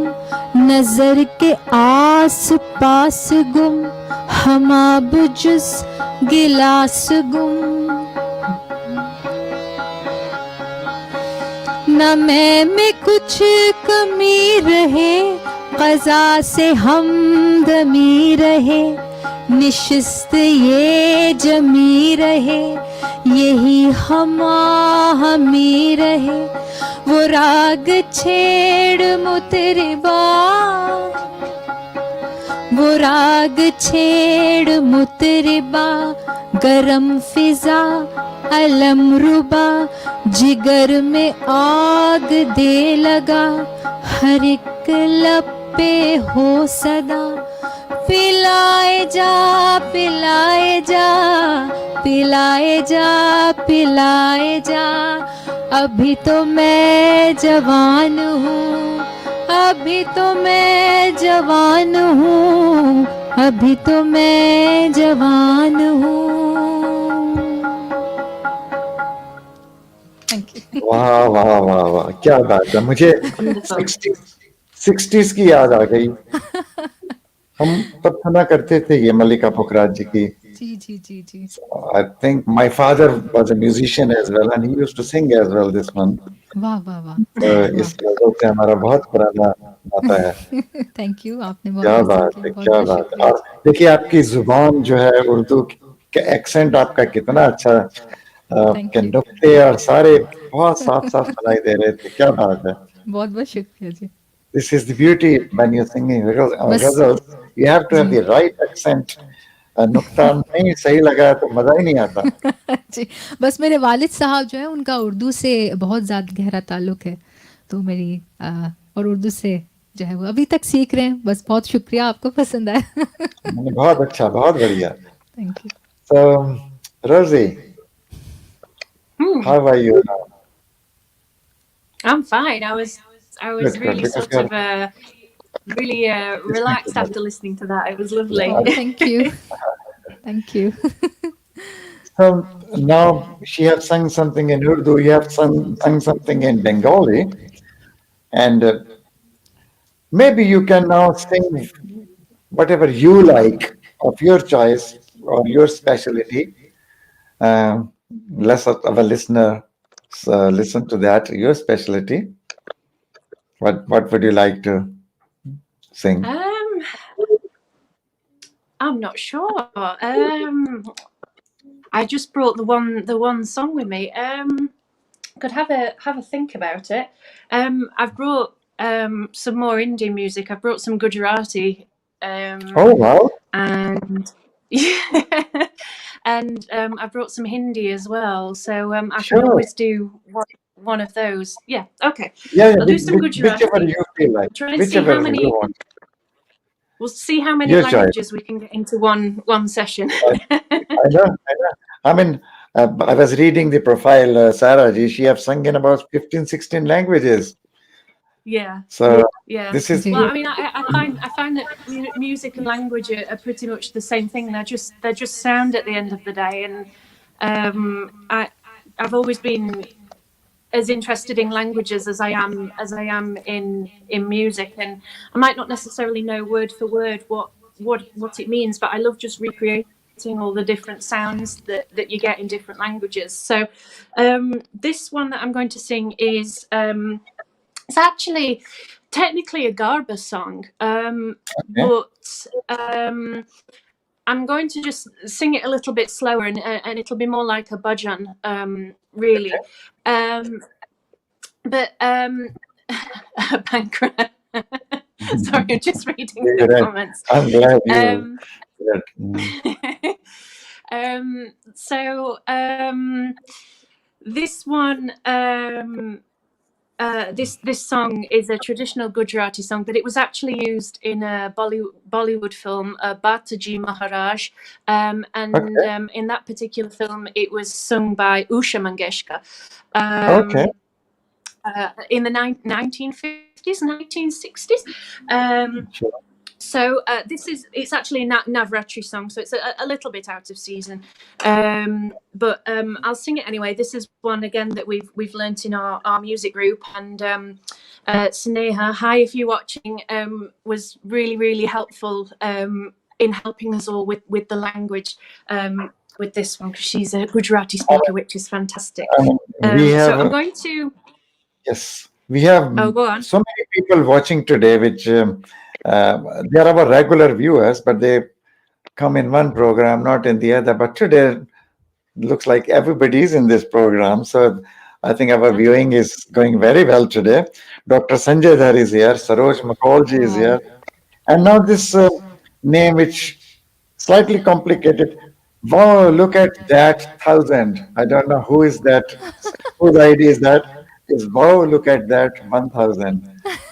नजर के आस पास गुम, हमाब जुस गिलास गुम। न मैं में कुछ कमी रहे, क़ज़ा से हमदमी रहे, निशिस्त ये जमी रहे, यही हमी रहे। वो राग छेड़ मुतरिबा, वो राग छेड़ मुतरिबा, गरम फिजा अलम रुबा, जिगर में आग दे लगा, हर एक लब पे हो सदा। पिलाए जा पिलाए जा, पिलाए जा पिलाए जा, अभी तो मैं जवान हूँ, अभी तो मैं जवान हूँ, अभी तो मैं जवान हूँ। वाह वाह वाह वाह, क्या बात है। मुझे Wonderful. 60s की याद आ गई। हम तब सुना करते थे ये मल्लिका पुखराज जी की। जी जी जी जी। I think my father was a musician as well and he used to sing as well this one. वाह वाह वाह इस गजल से हमारा बहुत पुराना आता है। थैंक यू, आपने बहुत क्या पसंद बात किया, है, बहुत क्या बहुत बात है। शुक्रिया और जी। देखिए आपकी जुबान जो है उर्दू का एक्सेंट आपका कितना अच्छा, थैंक के यू। नुक्ते और सारे बहुत साफ साफ सुनाई दे रहे थे। क्या बात है। बहुत बहुत शुक्रिया जी। This is the beauty when you're singing बस ghazals. You have to have ji. the right accent. नुक्ता नहीं सही लगा तो मजा ही नहीं आता। जी, बस मेरे वालिद साहब जो है उनका उर्दू से बहुत ज़्यादा गहरा ताल्लुक है, तो मेरी और उर्दू से जो है वो अभी तक सीख रहे हैं। बस बहुत शुक्रिया, आपको पसंद आया। बहुत अच्छा, बहुत बढ़िया। Thank you. So, Rosie, Hmm. how are you now? I'm fine. I was Good, really because sort you're of really listening to relaxed that. after listening to that. It was Yeah. lovely. Oh, thank you. Thank you. So now she have sung something in Urdu, you have sung something in Bengali, and maybe you can now sing whatever you like of your choice or your specialty. Let's have our listener listen to that, your specialty. What would you like to sing? um, I'm not sure. I just brought the one song with me. Could have a think about it. I've brought some more Indian music. I've brought some Gujarati, Oh, wow. and yeah, and I've brought some Hindi as well. So I can Sure. always do one of those. Yeah, okay. Yeah, yeah, I'll do some whichever Gujarati. you feel like, Try and see how whichever you many. want. We'll see how many Your choice. languages we can get into one session. I know, I know. I mean, I was reading the profile, Sarah ji, she have sung in about 15, 16 languages. Yeah, So yeah. this is, जी। Well, I mean, I find that music and language are pretty much the same thing. They're just sound at the end of the day, and I've always been as interested in languages as I am in music, and I might not necessarily know word for word what it means, but I love just recreating all the different sounds that you get in different languages. So this one that I'm going to sing is it's actually technically a Garba song, yeah, but I'm going to just sing it a little bit slower, and it'll be more like a bhajan, really. Um, but Pankra. Sorry, I'm just reading the great. comments. I'm glad you. Um, That, mm, so this one, this song is a traditional Gujarati song, but it was actually used in a Bollywood film, Bataji Maharaj, and okay, in that particular film, it was sung by Usha Mangeshkar. okay, In the 1950s, 1960s. sure. So it's actually a Navratri song, so it's a little bit out of season, but I'll sing it anyway. This is one again that we've learnt in our music group, and Sneha, hi if you're watching, was really helpful in helping us all with the language with this one, because she's a Gujarati speaker, which is fantastic. We So I'm have, going to. yes, we have Oh, go on. so many people watching today, which they are our regular viewers, but they come in one program, not in the other. But today, looks like everybody is in this program. So I think our viewing is going very well today. Dr. Sanjay Dhar is here, Saroj Makolji is Wow. here. And now this name, which slightly complicated. Wow, look at that 1,000. I don't know who is that, whose ID is that. Is wow, look at that 1,000.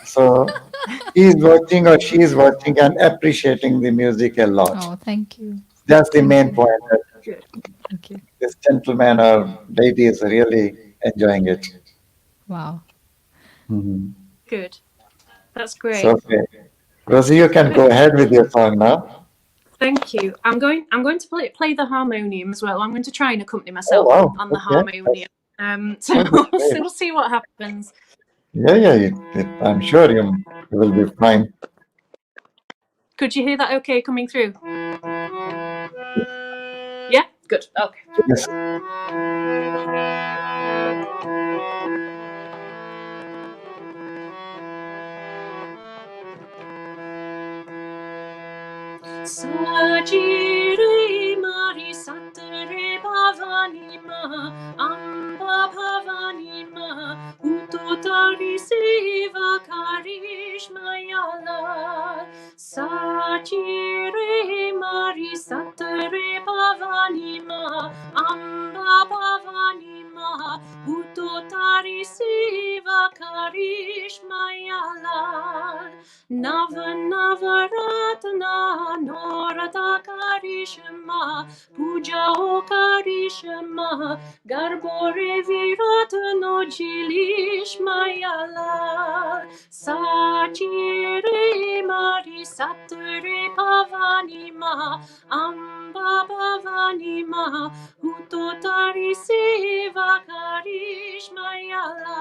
So he is watching or she is watching and appreciating the music a lot. Oh, thank you. That's the Thank main you. point. That Good. Thank you. this gentleman or lady is really enjoying it. Wow. Mhm. Good. That's So, great. okay. Rosie, you can go Good. ahead with your song now. Thank you. I'm going to play the harmonium as well. I'm going to try and accompany Oh, myself wow. on the Okay. harmonium. So Oh, that's great. we'll see what happens. Yeah, yeah. I'm sure you will be fine. Could you hear that okay coming through? Yeah? Good. Okay. Yes. Sajire Mari Satare Bhavani Ma Amba Bhavani Ma Utotari Seva Karishmayala Sajire Mari Satare Bhavani Ma Amba Bhavani Ma Utotari Seva Karishmayala Navaratna Norata Karishma Puja O Karishma Garbore Viratno Jilishmayala Sachire Mari Satare Bhavani Ma Amba Bhavani Ma Utotari Seva Karishmayala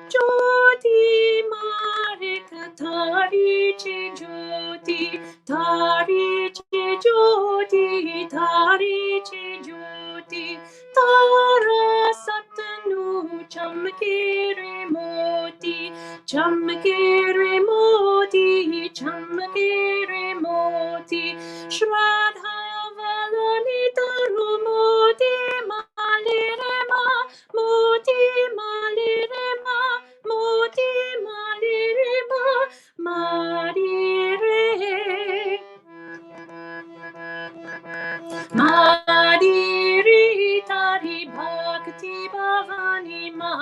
Jyoti Marika Tari Che Jyoti Tari Che Jyoti Tari Che Jyoti Tara Satnu Chamke Re Moti Chamke Re Moti Chamke Re Moti Shraddha Valani Taru Moti Male Re Ma Moti Male Re Ma Moti Male Re Ma Mari Re Madiri Tari Bhakti Bhavani Ma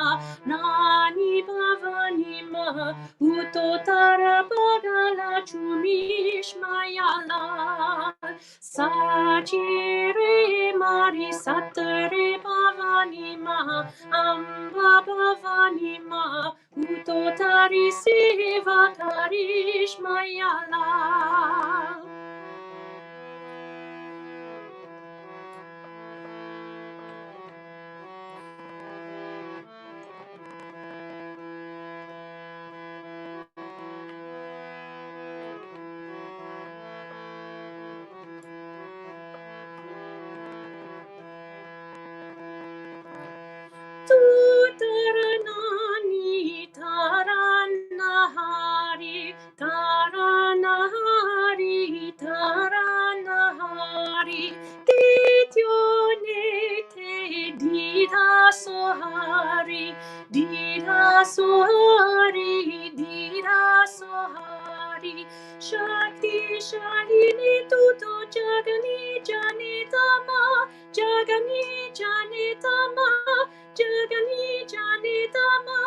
Nani Bhavani Ma Utotara Bagala Chumishmayala Sachire Mari Satare Bhavani Ma Amba Bhavani Ma Utotari Seva Karishmayala Taranani Taranahari Taranahari Taranahari Tityone Te Dida Sohari Dida Sohari Dida Sohari Shakti Shalini Tuto Jagani Janitama Jagani Janitama Jagani Janitama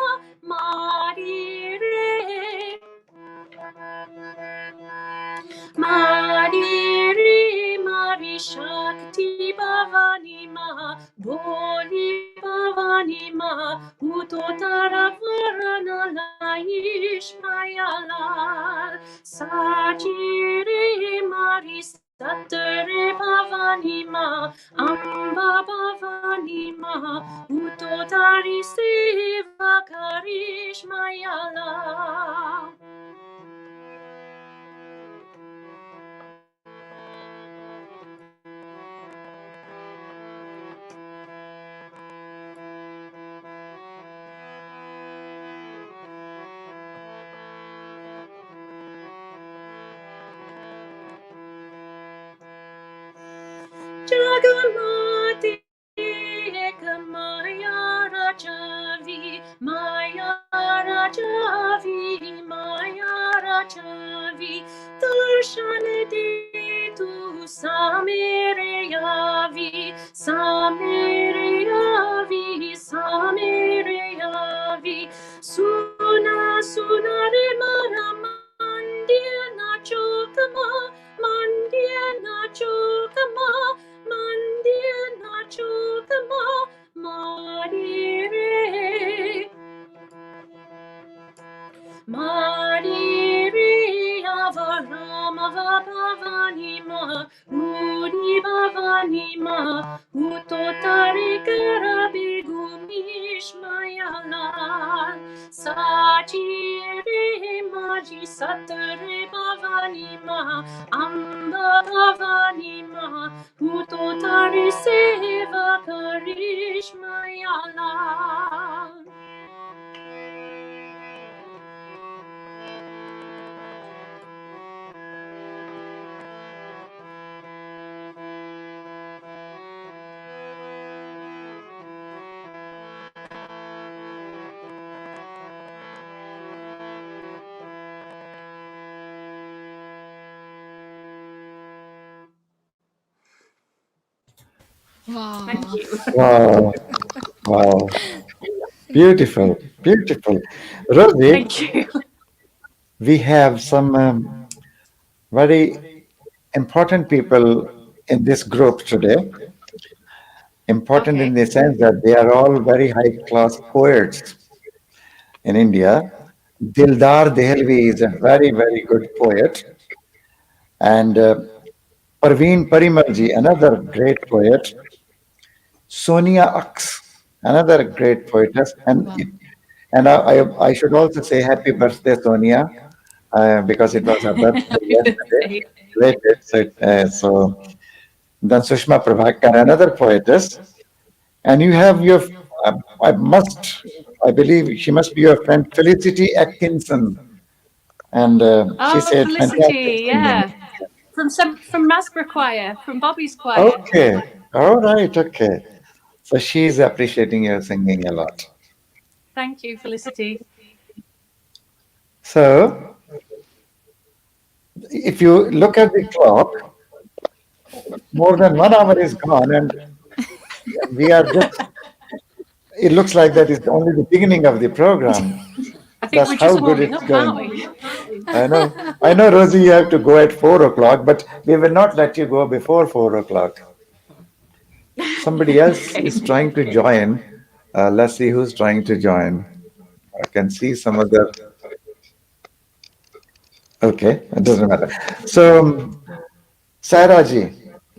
Mari Re Mari Re Mari Shakti Bhavani Ma Boli Bhavani Ma Utotara Varana Laishmayala Sachire Mari Satare Bhavani Ma Amba Bhavani Ma Utotari Seva Karishmayala Jagamati Maya Rajavi Maya Rajavi Maya Rajavi Darshan de tu Samereyavi Samereyavi Samereyavi Suna Sunare Maramandia Nachokama Mandia Nachokama Mandia Nachokama Marire Marire Avarama Bhavani Ma Rudi Bhavani Ma Utotari Karabigumishmayala साची रे माझी सत रे भवानी महा अंबा भवानी महा तू तो तारी सेवा करीश मयाला. Wow. Thank you. Wow, wow, beautiful, beautiful. Rosie, Thank you. we have some very important people in this group today. Important Okay. in the sense that they are all very high class poets in India. Dildar Dehelvi is a very, very good poet. And Parveen Parimalji, another great poet. Sonia Aks, another great poetess. Wow. And I should also say happy birthday, Sonia, because it was her birthday Happy yesterday. birthday. Related. So then Sushma Prabhakar, another poetess. And you have your, I believe she must be your friend, Felicity Atkinson. And she Oh, said, fantastic Felicity, singing. yeah. From Masborough Choir, from Bobby's choir. Okay. All right. Okay. So she's appreciating your singing a lot. Thank you, Felicity. So if you look at the clock, more than 1 hour is gone, and we are just, it looks like that is only the beginning of the program. I think That's we're how just good warming it's up, aren't going. we? I know, Rosie, you have to go at 4 o'clock, but we will not let you go before 4 o'clock. Somebody else Okay. is trying to join. Let's see who's trying to join. I can see some other. Okay, it doesn't matter. So, Sarah ji,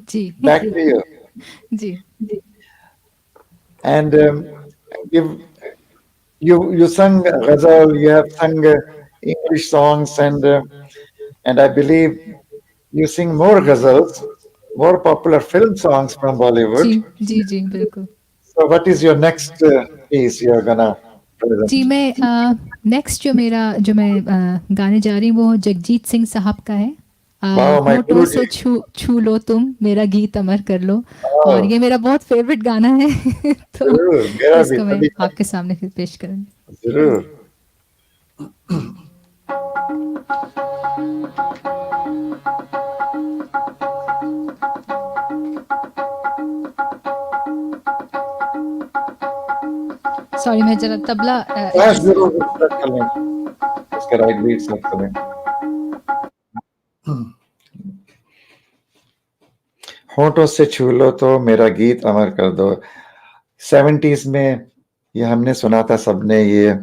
ji back to you. Ji And you sung ghazal, you have sung English songs, and I believe you sing more ghazals, more popular film songs from ji Bollywood. जी जी बिल्कुल. So, what is your next piece you're gonna जी present? मैं next जो मैं गाने जा रही हूँ वो जगजीत सिंह साहब का है. Wow, my होठों Guruji. से छू लो तुम मेरा गीत अमर कर लो. और Oh, ये मेरा बहुत फेवरेट गाना है. तो जरूर, मेरा भी इसको मैं तभी आपके सामने फिर पेश करूँगी. जरूर. सॉरी मैं जरा तबला बस जरूर start कर लें. इसका right beat set करें. होठों से छू लो तो मेरा गीत अमर कर दो. 70s में ये हमने सुना था सबने ये,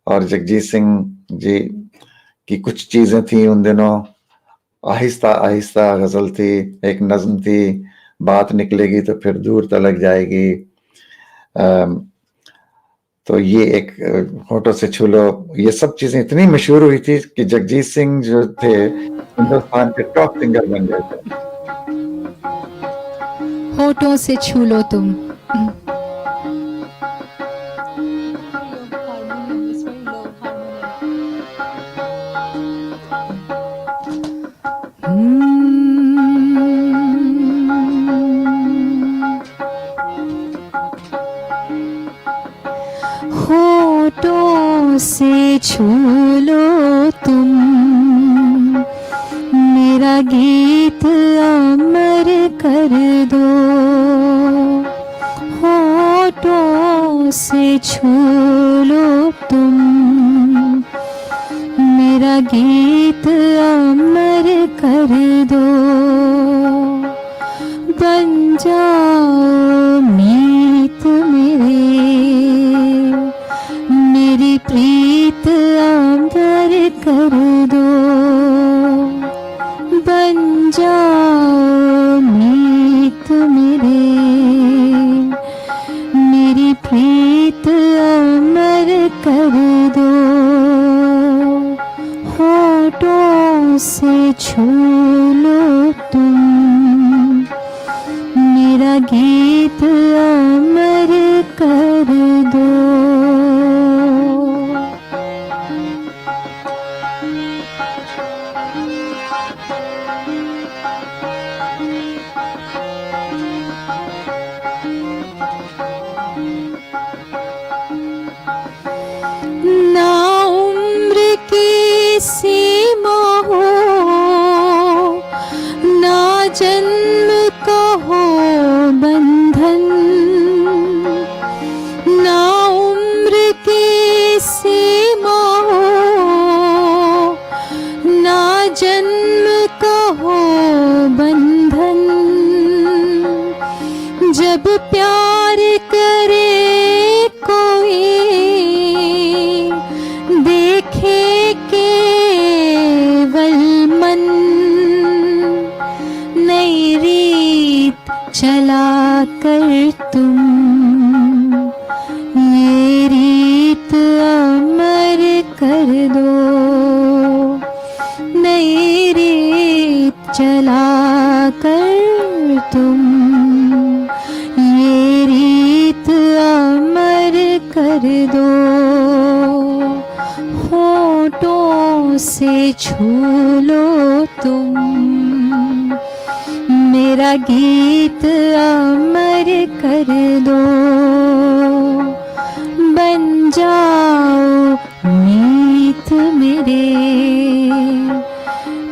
और जगजीत सिंह जी की कुछ चीजें थी उन दिनों. आहिस्ता आहिस्ता गजल थी, एक नज्म थी, बात निकलेगी तो फिर दूर तलक जाएगी. तो ये एक होठों से छू लो, ये सब चीजें इतनी मशहूर हुई थी कि जगजीत सिंह जो थे हिंदुस्तान के टॉप सिंगर बन गए थे. होठों से छू लो तुम. होठों से छू लो तुम मेरा गीत अमर कर दो. होठों से छू लो तुम मेरा गीत अमर कर दो. बन जाओ मीत मेरी प्रीत अमर कर दो. बन जाओ मीत मेरी प्रीत अमर कर छू लो तुम, मेरा गीत अमर कर दो। ना उम्र की सीमा हो, ना जन्म का हो बंधन, ना उम्र की सीमा हो, ना जन्म का हो बंधन। जब प्यार करे कोई, देखे केवल मन, नई रीत चला कर तुम, ये रीत अमर कर दो। नई रीत चला कर तुम, ये रीत अमर कर दो। होठों से छू लो तुम, मेरा गीत अमर कर दो। बन जाओ मीत मेरे,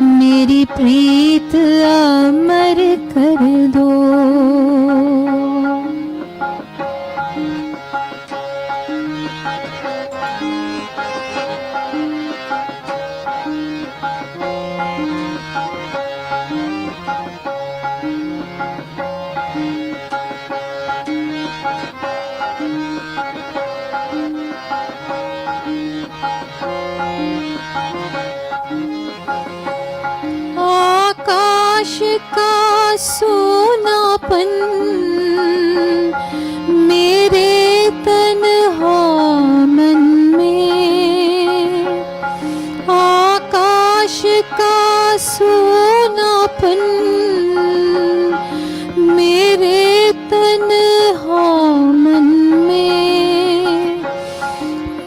मेरी प्रीत अमर कर दो। आकाश का सोनापन मेरे तन्हा मन में, आकाश का सोनापन मेरे तन्हा मन में।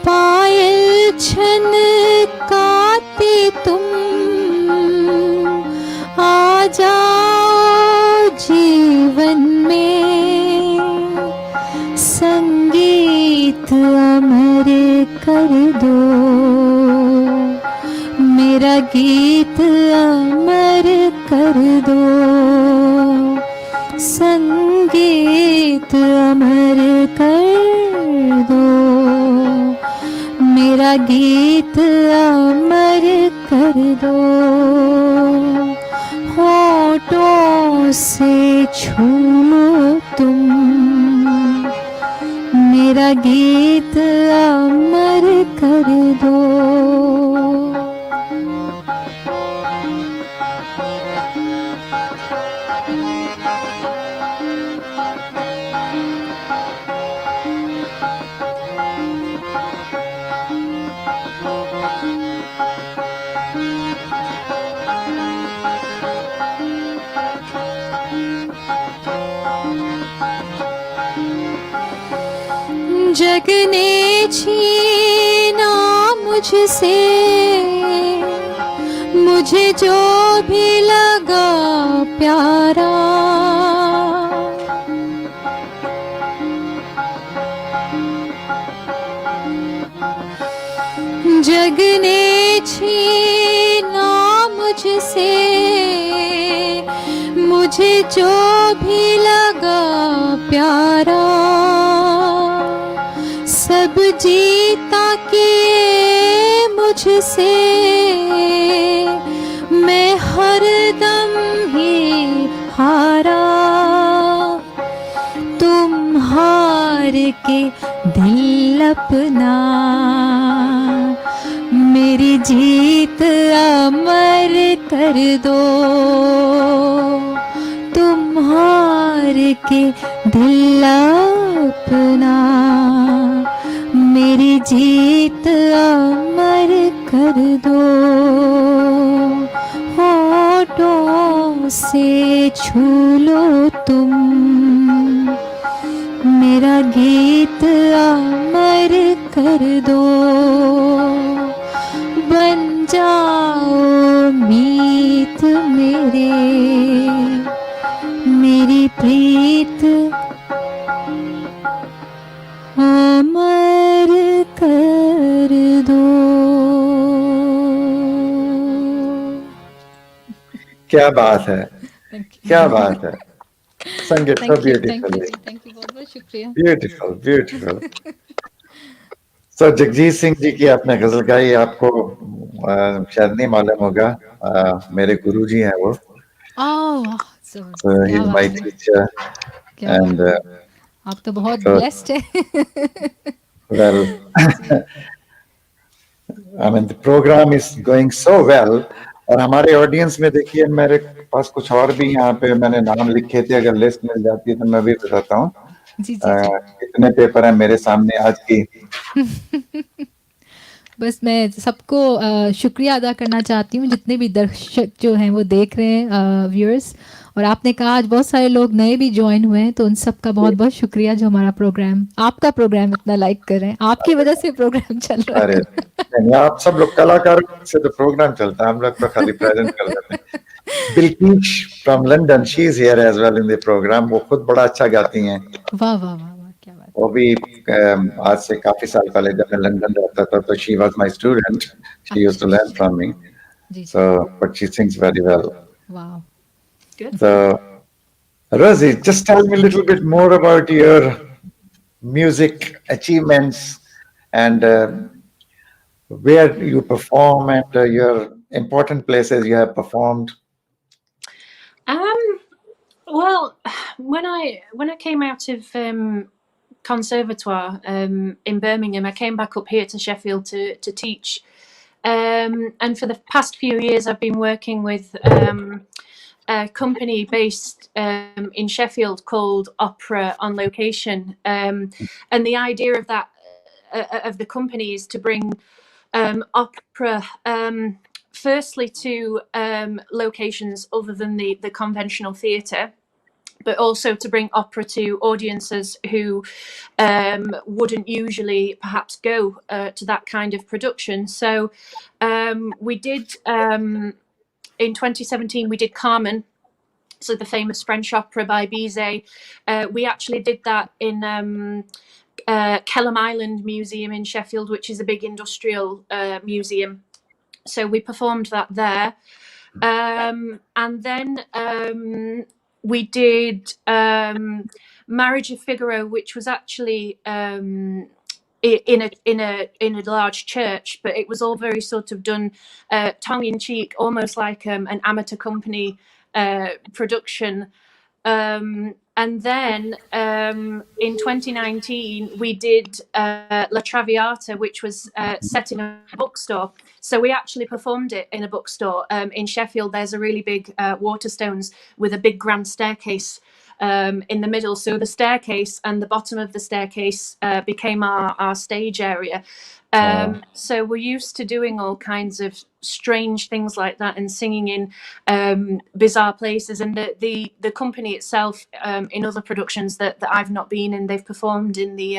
पायल छन काती तुम, आ जाओ जीवन में, संगीत अमर कर दो। मेरा गीत अमर कर दो। संगीत अमर कर दो। मेरा गीत अमर कर दो। होठों से छू लो तुम, मेरा गीत अमर कर दो। जग ने छीना मुझसे मुझे जो भी लगा प्यारा, जग ने छीना मुझसे मुझे जो भी लगा प्यारा। सब जीता किए मुझसे मैं हरदम ही हारा। तुम हार के दिल अपना मेरी जीत अमर कर दो। तुम हार के दिल अपना मेरी जीत अमर कर दो। हो से छू लो तुम, मेरा गीत अमर कर दो, बन जाओ मीत मेरे, मेरी प्रीत अमर कर दो। क्या बात है, क्या बात है, संगीत so थैंक यू beautifully, बहुत बहुत शुक्रिया। beautiful, beautiful. So Jagjit Singh ji की आपने गजल गाई, आपको शायद नहीं मालूम होगा, मेरे गुरुजी हैं वो, ओह so क्या he's my बात है, teacher क्या and बात है, आप तो बहुत so ब्लेस्ड है। well I mean the program is going so well, और हमारे ऑडियंस में देखिए मेरे पास कुछ और भी यहाँ पे मैंने नाम लिखे थे, अगर लिस्ट मिल जाती है तो मैं भी बताता हूँ। जी जी जी। कितने पेपर हैं मेरे सामने आज की। बस मैं सबको शुक्रिया अदा करना चाहती हूँ, जितने भी दर्शक जो हैं वो देख रहे हैं, व्यूअर्स, और आपने कहा आज बहुत सारे लोग नए भी ज्वाइन हुए हैं, तो उन सब का बहुत बहुत शुक्रिया जो हमारा प्रोग्राम, आपका प्रोग्राम इतना लाइक कर रहे हैं, आपकी वजह से प्रोग्राम चल रहा अरे है। नहीं, आप सब लोग कलाकारों से तो प्रोग्राम चलता है, हम लोग तो खाली प्रेजेंट कर देते हैं। Bilqis from London, she is here as well in the programme, वो खुद बड़ा अच्छा गाती हैं। वाह वाह वाह वाह, क्या बात वो भी आज से काफी साल पहले जब मैं लंदन रहता था तो she was my student, she used to learn from me, जी so but she sings very well. वाह। Good. So Rosie, just tell me a little bit more about your music achievements and where you perform and your important places you have performed. Well, when I came out of conservatoire in Birmingham, I came back up here to Sheffield to teach, and for the past few years I've been working with a company based in Sheffield called Opera on Location, and the idea of that of the company is to bring opera firstly to locations other than the conventional theatre, but also to bring opera to audiences who wouldn't usually perhaps go to that kind of production. So we did in 2017 we did Carmen, so the famous French opera by Bizet. We actually did that in Kelham Island Museum in Sheffield, which is a big industrial museum. So we performed that there. And then we did Marriage of Figaro, which was actually in a large church, but it was all very sort of done tongue in cheek, almost like an amateur company production. And then in 2019 we did La Traviata, which was set in a bookstore. So we actually performed it in a bookstore in Sheffield. There's a really big Waterstones with a big grand staircase in the middle. So the staircase and the bottom of the staircase became our stage area. So we're used to doing all kinds of strange things like that and singing in bizarre places. And the company itself, in other productions that I've not been in, they've performed in the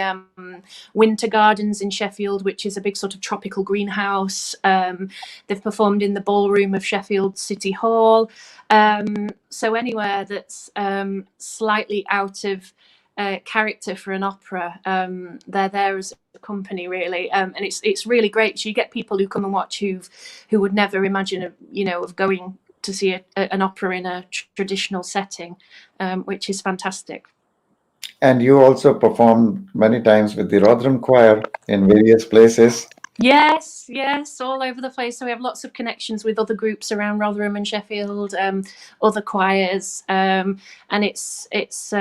Winter Gardens in Sheffield, which is a big sort of tropical greenhouse. They've performed in the ballroom of Sheffield City Hall. So anywhere that's slightly out of character for an opera, they're there as a company, really, and it's really great. So you get people who come and watch who would never imagine of going to see an opera in a traditional setting, which is fantastic. And you also performed many times with the Rotherham Choir in various places. Yes, all over the place. So we have lots of connections with other groups around Rotherham and Sheffield, other choirs, and it's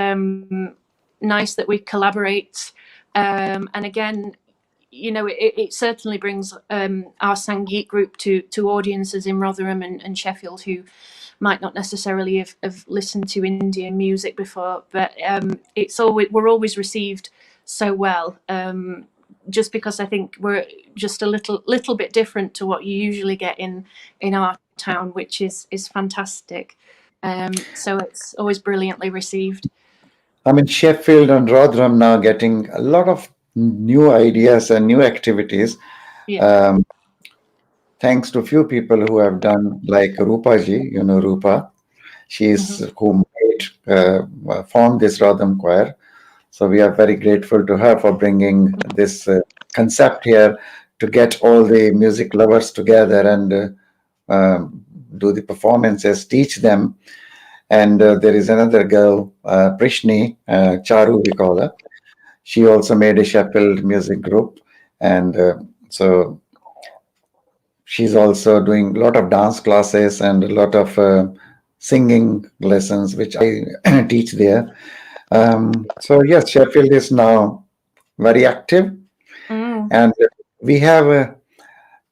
nice that we collaborate. And again, it certainly brings our Sangeet group to audiences in Rotherham and Sheffield who might not necessarily have listened to Indian music before, but we're always received so well. Just because I think we're just a little bit different to what you usually get in our town, which is fantastic. So it's always brilliantly received. I mean, Sheffield and Rotherham now getting a lot of new ideas and new activities. Yeah. Thanks to a few people who have done, like Rupa ji, you know Rupa. She's who formed this Rotherham choir. So we are very grateful to her for bringing this concept here to get all the music lovers together and do the performances, teach them. And there is another girl, Prishni, Charu, we call her. She also made a Sheffield music group. And so she's also doing a lot of dance classes and a lot of singing lessons, which I teach there. So yes, Sheffield is now very active. And we have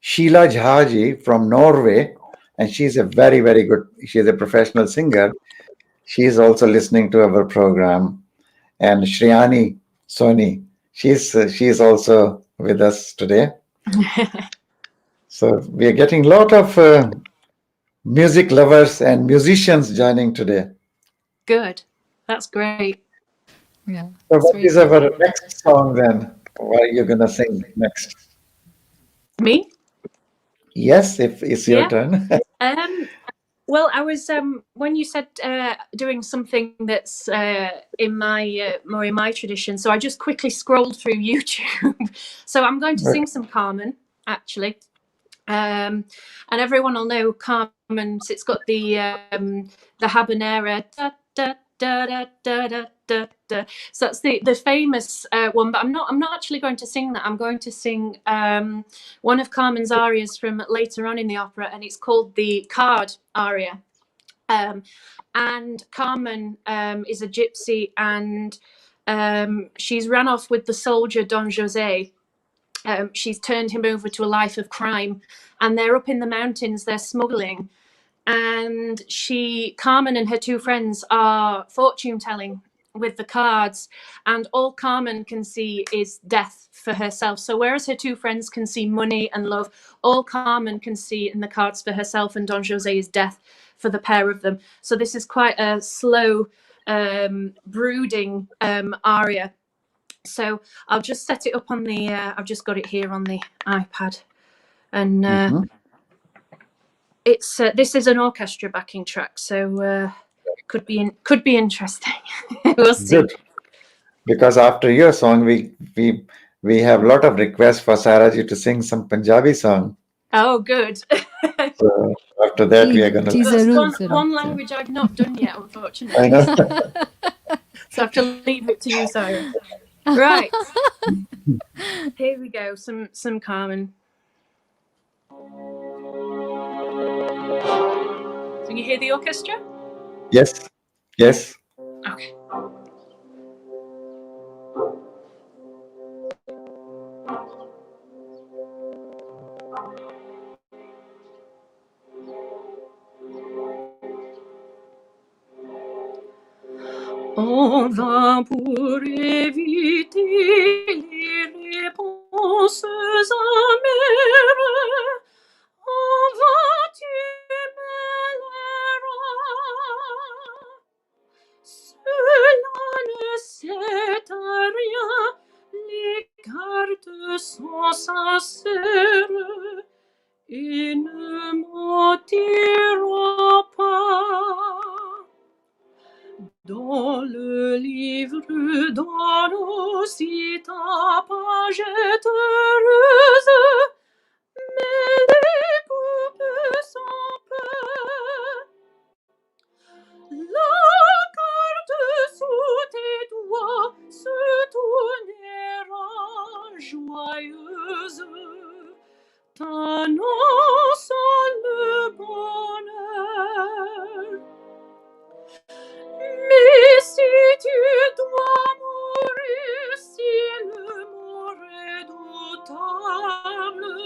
Sheila Jhaji from Norway, and she's a very, very good, she's a professional singer. She's also listening to our program. And Shriyani Soni, she's also with us today. So we are getting a lot of music lovers and musicians joining today. Good. That's great. Yeah. So It's what very is cool. our next song then? What are you gonna sing next? Me? Yes, if it's your Yeah. turn. Well, I was when you said doing something that's in my more in my tradition, so I just quickly scrolled through YouTube. So I'm going to sing some Carmen, actually, and everyone will know Carmen. It's got the habanera. Da, da, da, da, da, da, da, da. So that's the famous one. But I'm not actually going to sing that. I'm going to sing one of Carmen's arias from later on in the opera, and it's called the Card Aria. And Carmen is a gypsy, and she's ran off with the soldier Don Jose. She's turned him over to a life of crime, and they're up in the mountains, they're smuggling, and Carmen and her two friends are fortune telling with the cards, and all Carmen can see is death for herself. So whereas her two friends can see money and love, all Carmen can see in the cards for herself and Don Jose is death for the pair of them. So this is quite a slow, brooding aria. So I'll just set it up on the I've just got it here on the iPad, and it's this is an orchestra backing track, so could be interesting. We'll see. Good. Because after your song, we have a lot of requests for Saraji to sing some Punjabi song. Oh, good. So after that, we are gonna. जी That's जरूर one language I've not done yet, I unfortunately. know. So I have to leave it to you, Sarah. Right. Here we go. Some Carmen. Can you hear the orchestra? Yes. Yes. Okay. On va pour éviter les réponses amères. On va tuer cela ne sert à rien, les cartes sont sincères et ne mentiront pas. Dans le livre d'or aussi ta page est heureuse, mais les coupes sont peu. La carte sous tes doigts se tournera joyeuse, t'annonçant le bonheur. Mais si tu dois mourir, si le mort est redoutable,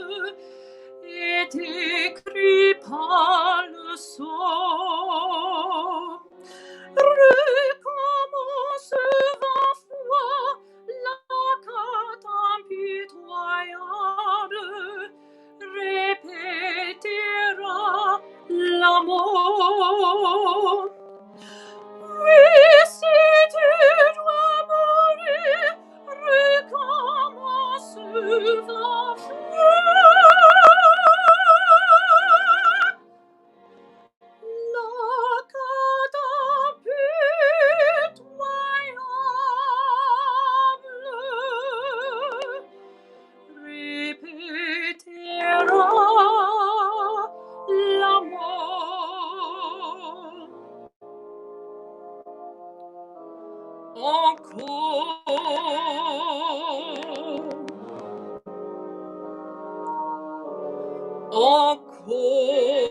faut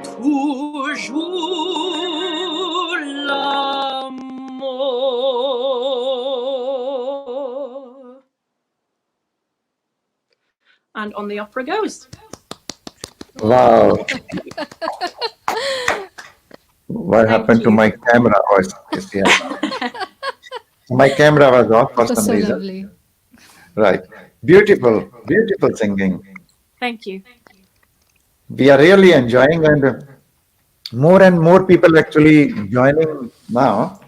toujours l'amour. And on the opera goes. Wow. What happened to my camera? My camera was off for It was some so reason. lovely. Right. Beautiful, beautiful singing. Thank you. We are really enjoying, and more people actually joining now.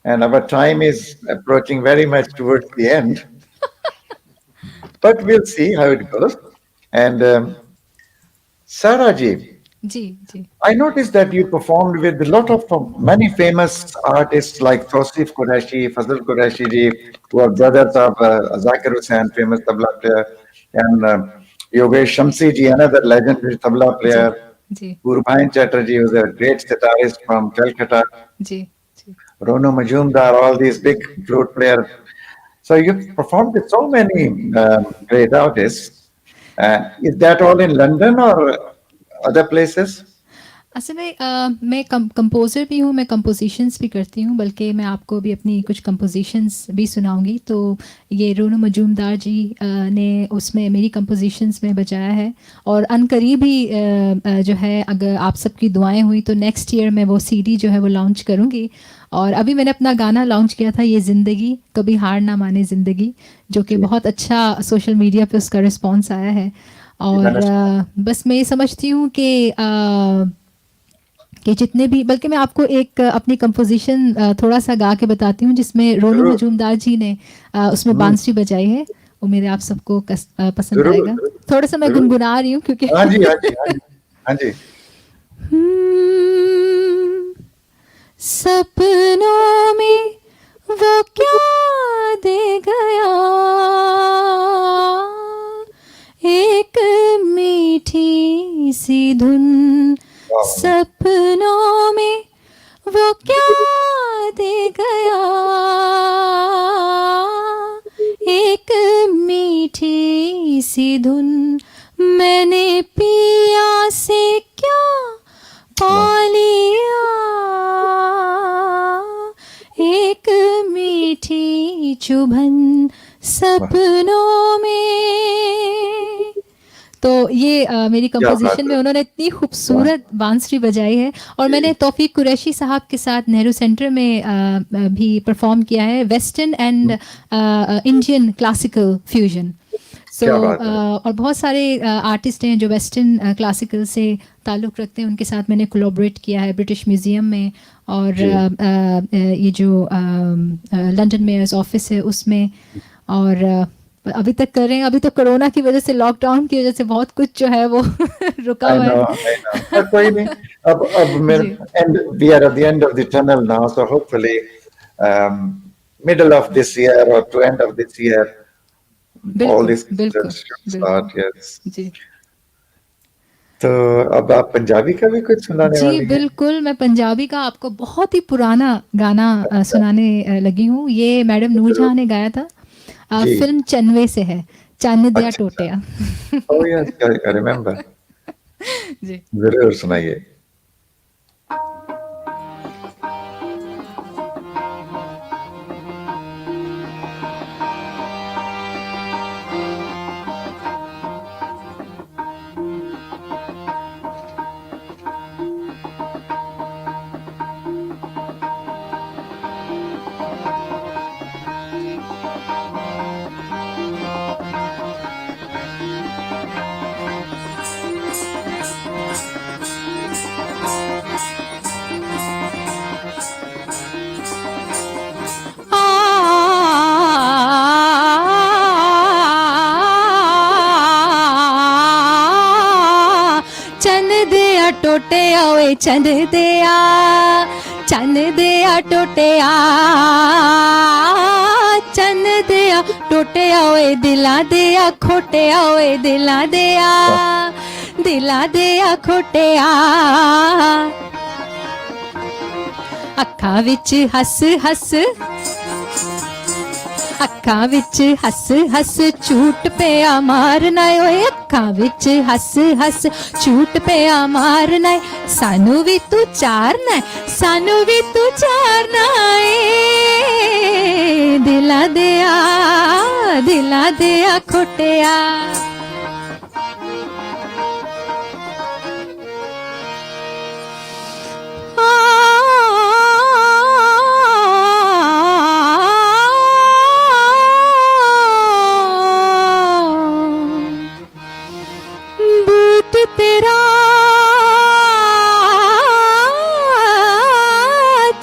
And our time is approaching very much towards the end. But we'll see how it goes. And Sarah ji, ji ji I noticed that you performed with a lot of many famous artists like Tausif Qureshi, Fazil Qureshi ji, who are brothers of Zakir Hussain, famous tabla player, and Yogesh Shamsi ji, another legendary tabla player. Ji Gurubhain Chatterjee was a great sitarist from Calcutta. Ji ji Rono Majumdar, all these big flute players. So you performed with so many great artists. Is that all in London or other places? असल में मैं composer भी हूँ, मैं compositions भी करती हूँ, बल्कि मैं आपको भी अपनी कुछ कंपोजिशंस भी सुनाऊंगी। तो ये रोनो मजूमदार जी ने उसमें मेरी कंपोजिशंस में बजाया है, और अनकरीब ही जो है, अगर आप सबकी दुआएं हुई तो नेक्स्ट ईयर मैं वो सीडी जो है वो लॉन्च करूँगी। और अभी मैंने अपना गाना लॉन्च किया था, ये ज़िंदगी कभी हार ना माने ज़िंदगी, जो कि बहुत अच्छा सोशल मीडिया पे उसका रिस्पॉन्स आया है। और बस मैं ये समझती हूँ कि जितने भी, बल्कि मैं आपको एक अपनी कंपोजिशन थोड़ा सा गा के बताती हूँ, जिसमें रोनो मजूमदार जी ने उसमें बांसुरी बजाई है। उम्मीद है आप सबको पसंद आएगा। थोड़ा सा मैं गुनगुना रही हूँ क्योंकि हाँ जी हाँ जी हाँ जी। सपनों में वो क्या दे गया, एक मीठी सी धुन, सपनों में वो क्या दे गया, एक मीठी सी धुन, मैंने पिया से क्या पा लिया, एक मीठी चुभन सपनों में। तो ये मेरी कंपोजिशन में उन्होंने इतनी खूबसूरत बांसुरी बजाई है। और मैंने तौफीक कुरैशी साहब के साथ नेहरू सेंटर में भी परफॉर्म किया है, western and Indian classical fusion. और बहुत सारे आर्टिस्ट हैं जो वेस्टर्न क्लासिकल से ताल्लुक़ रखते हैं, उनके साथ मैंने कोलैबोरेट किया है ब्रिटिश म्यूज़ियम में, और ये जो लंदन मेयर्स ऑफिस है उसमें, और अभी तक कर रहे हैं। अभी तो कोरोना की वजह से, लॉकडाउन की वजह से बहुत कुछ जो है वो रुका हुआ है। कोई नहीं, अब मेरे and we are at the end of the tunnel now, so hopefully middle of this year और to end of this year all this start. Yes जी। तो अब आप पंजाबी का भी कुछ सुनाने वाली हैं? जी बिल्कुल, मैं पंजाबी का आपको बहुत ही पुराना गाना सुनाने लगी हूँ। ये मैडम नूरजहां ने गाया था, फिल्म चन्वे से है, चन्न दिया टोटिया। Oh yes, I remember. जी जरूर सुनाइए। टोटिया वे चंद दिया, चन दिया टोटिया, चन दिया टोटिया वे दिला दिया खोटिया, वे दिला दिया, दिला दिया खोटिया, अखा विच हस हस, ਅੱਖਾਂ ਵਿੱਚ ਹੱਸ ਹੱਸ ਝੂਠ ਪਿਆ ਮਾਰਨਾ ਏ ਓਏ ਅੱਖਾਂ ਵਿੱਚ ਹੱਸ ਹੱਸ ਝੂਠ ਪਿਆ ਮਾਰਨਾ ਏ ਸਾਨੂੰ ਵੀ ਤੂੰ ਚਾਰਨਾ ਸਾਨੂੰ ਵੀ ਤੂੰ ਚਾਰਨਾ ਏ ਦਿਲਾਂ ਦਿਆ ਖੋਟਿਆ ਬੂਟ ਤੇਰਾ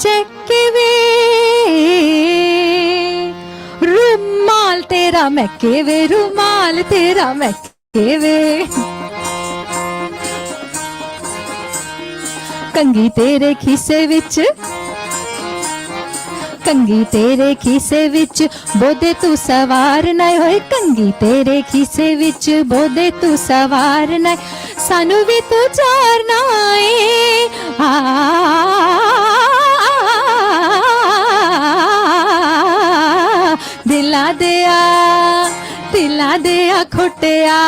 ਚੱਕ ਵੇ ਰੁਮਾਲ ਤੇਰਾ ਮੈਂ ਕਿਵੇਂ ਰੁਮਾਲ ਤੇਰਾ ਮੈਂ ਕਿਵੇਂ ਕੰਗੀ ਤੇਰੇ ਖੀਸੇ ਵਿੱਚ ਕੰਗੀ ਤੇਰੇ ਖੀਸੇ ਵਿੱਚ ਬੋਦੇ ਤੂੰ ਸਵਾਰ ਨਾ ਹੋਏ ਕੰਗੀ ਤੇਰੇ ਖੀਸੇ ਵਿੱਚ ਬੋਦੇ ਤੂੰ ਸਵਾਰ ਨਾ ਸਾਨੂੰ ਵੀ ਤੂੰ ਚਾਰਨਾ ਏ ਦਿਲਾਂ ਦਿਆ ਖੋਟਿਆ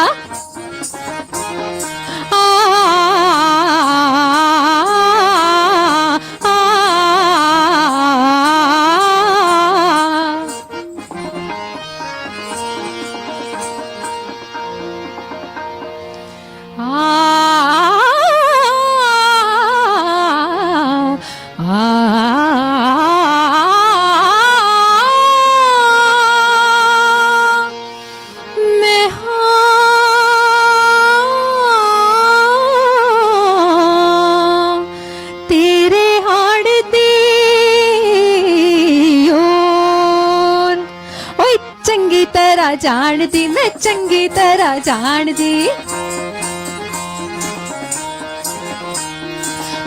ਜਾਣਦੀ ਮੈਂ ਚੰਗੀ ਤਰ੍ਹਾਂ ਜਾਣਦੀ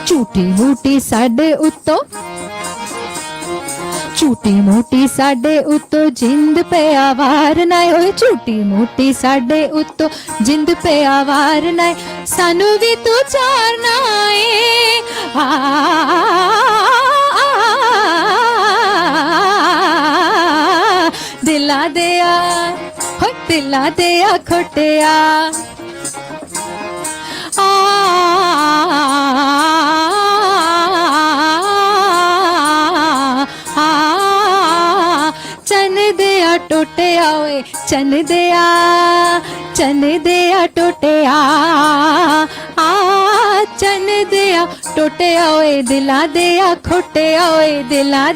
ਝੂਠੀ ਮੂਠੀ ਸਾਡੇ ਉੱਤੋਂ ਝੂਠੀ ਮੂਠੀ ਸਾਡੇ ਉੱਤੋਂ ਜਿੰਦ ਪਿਆ ਵਾਰ ਨਾ ਓਏ ਝੂਠੀ ਮੂਠੀ ਸਾਡੇ ਉੱਤੋਂ ਜਿੰਦ ਪਿਆ ਵਾਰ ਨਾ ਸਾਨੂੰ ਵੀ ਤੂੰ ਚਾਰਨਾ ਏ ਦਿਲਾਂ ਦਿਆ ਖੋਟਿਆ ਚੰਨ ਦਿਆ ਟੁੱਟਿਆ ਓਏ ਚੰਨ ਦਿਆ ਟੁੱਟਿਆ ਚੰਨ ਦਿਆ ਟੁੱਟਿਆ ਓਏ ਦਿਲਾਂ ਦਿਆ ਖੋਟਿਆ ਓਏ ਦਿਲਾਂ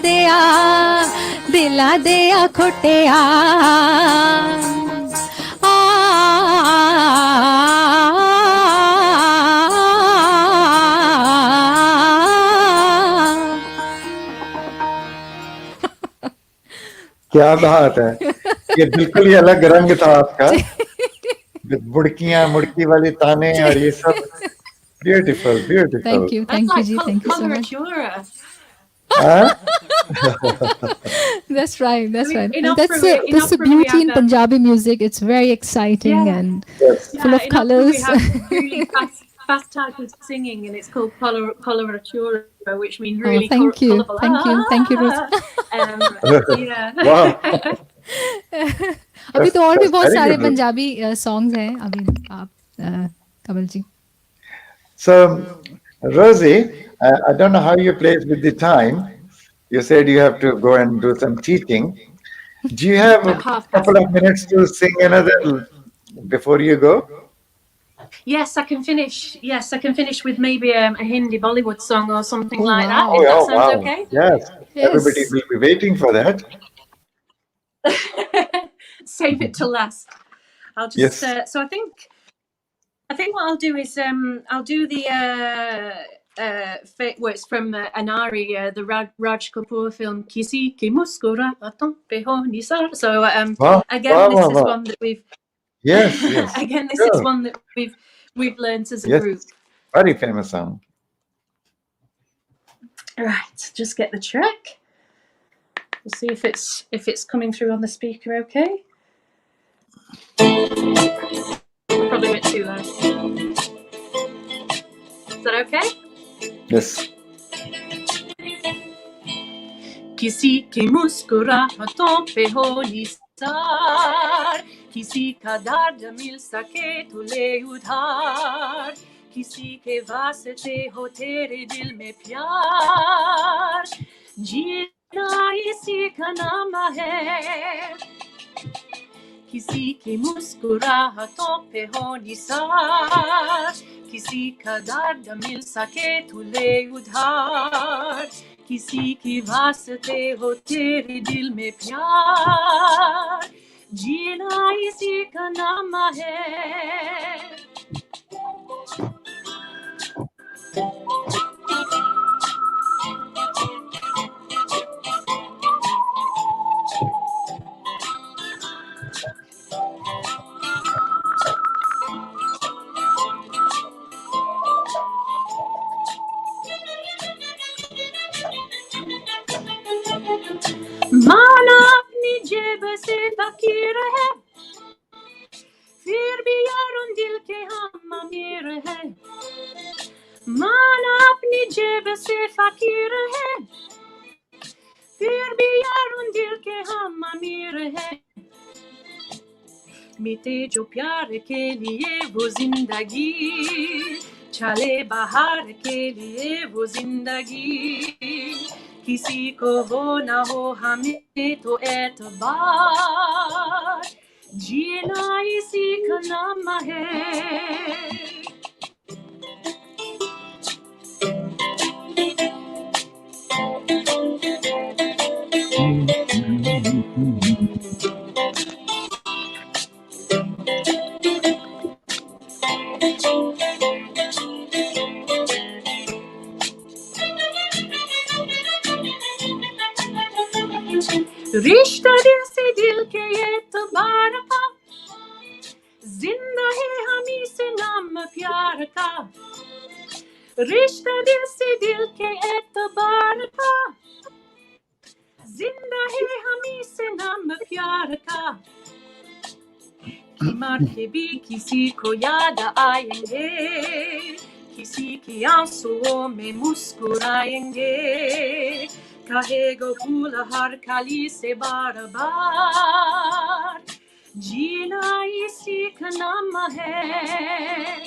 ਦਿਆ ਖੋਟਿਆ क्या बात है, ये बिल्कुल ही अलग रंग था आपका, बुड़कियां मुड़की वाली ताने और ये सब ब्यूटीफुल ब्यूटीफुल। थैंक यू जी, thank you so much. That's right. That's the beauty in Punjabi music. It's very exciting and full of colors. We have really fast type of singing, and it's called coloratura, which means really colourful. Thank you, Ruth. Yeah. Wow. अभी तो और भी बहुत सारे Punjabi songs हैं अभी आप कमल जी. So, Rosie, I don't know how you place with the time. You said you have to go and do some teaching. Do you have a couple of minutes to sing another before you go? Yes, I can finish. Yes, I can finish with maybe a Hindi Bollywood song or something like that. Oh, if that sounds okay. Yes, everybody will be waiting for that. Save it till last. I'll just. So I think what I'll do is I'll do the it's from an aria, the Raj Kapoor film Kisi Ki Muskuraton Pe Ho Nisar. So again, this is one that we've. Yes. Again, this is one that we've learned as a group. Very famous song. Right, just get the track. We'll see if it's coming through on the speaker. Okay. Probably a bit too loud. Is that okay? Yes. किसी के मुस्कुराहटों पे हो निसार, किसी का दर्द मिल सके तो ले उधार, किसी के वास्ते हो तेरे दिल में प्यार, जीना इसी का नाम है, किसी की मुस्कुराहटों पे हो निसार, किसी का दर्द मिल सके तो ले उधार, किसी की वास्ते हो तेरे दिल में प्यार, जीना इसी का नाम है. माना अपनी जेब से फकीर है, फिर भी यार उन दिल के हम अमीर है. माना अपनी जेब से फकीर है, फिर भी यार उन दिल के हम अमीर है. मिटे जो प्यार के लिए वो जिंदगी, चले बाहर के लिए वो जिंदगी, किसी को हो ना हो हमें तो एतबार, जीना इसी का नाम है. रिश्ता दिल से दिल के एतबार का, जिंदा है हमी से नाम प्यार का, रिश्ता दिल से दिल के एतबार का, जिंदा है हमी से नाम प्यार का, कि मर के भी किसी को याद आएंगे, किसी की आंसुओं में मुस्कुराएंगे, कहेगा फूल हर कली से बार बार, जीना इसी का नाम है,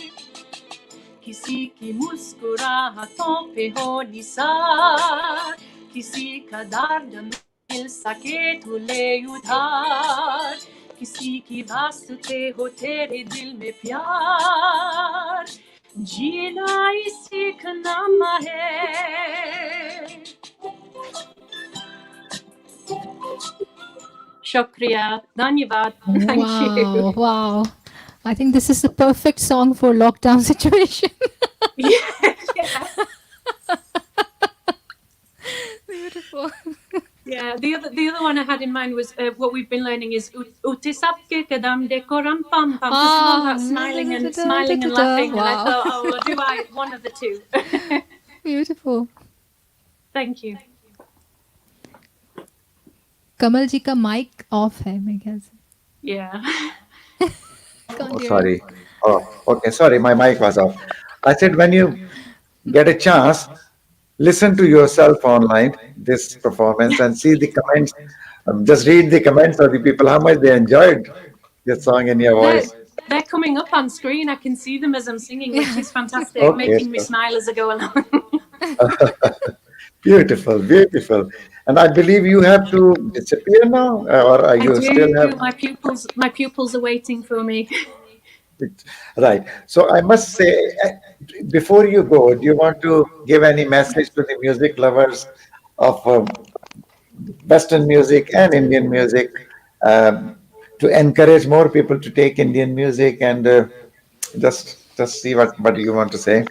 किसी की मुस्कुराहटों पे हो निसार, किसी का दर्द मिल सके तो ले उधार, किसी की वास्ते हो तेरे दिल में प्यार, जीना इसी का नाम है. शुक्रिया, धन्यवाद. Thank you. Wow. I think this is the perfect song for lockdown situation. Yeah. Beautiful. Yeah, the other one I had in mind was what we've been learning is utisapke kadam dekoram pam pam. It's all about smiling and laughing. And I thought, oh, well, do I one of the two? Beautiful. Thank you. कमल जी का mic off है मेरे ख्याल से. Yeah. Oh, sorry. Oh, okay. Sorry, my mic was off. I said when you get a chance, listen to yourself online this performance and see the comments. Just read the comments of the people how much they enjoyed your song and your voice. They're coming up on screen. I can see them as I'm singing, which is fantastic, Okay, making me smile as I go along. Beautiful, beautiful. And I believe you have to disappear now, or are you still have? My pupils are waiting for me. Right. So I must say, before you go, do you want to give any message to the music lovers of Western music and Indian music to encourage more people to take Indian music and just see what you want to say?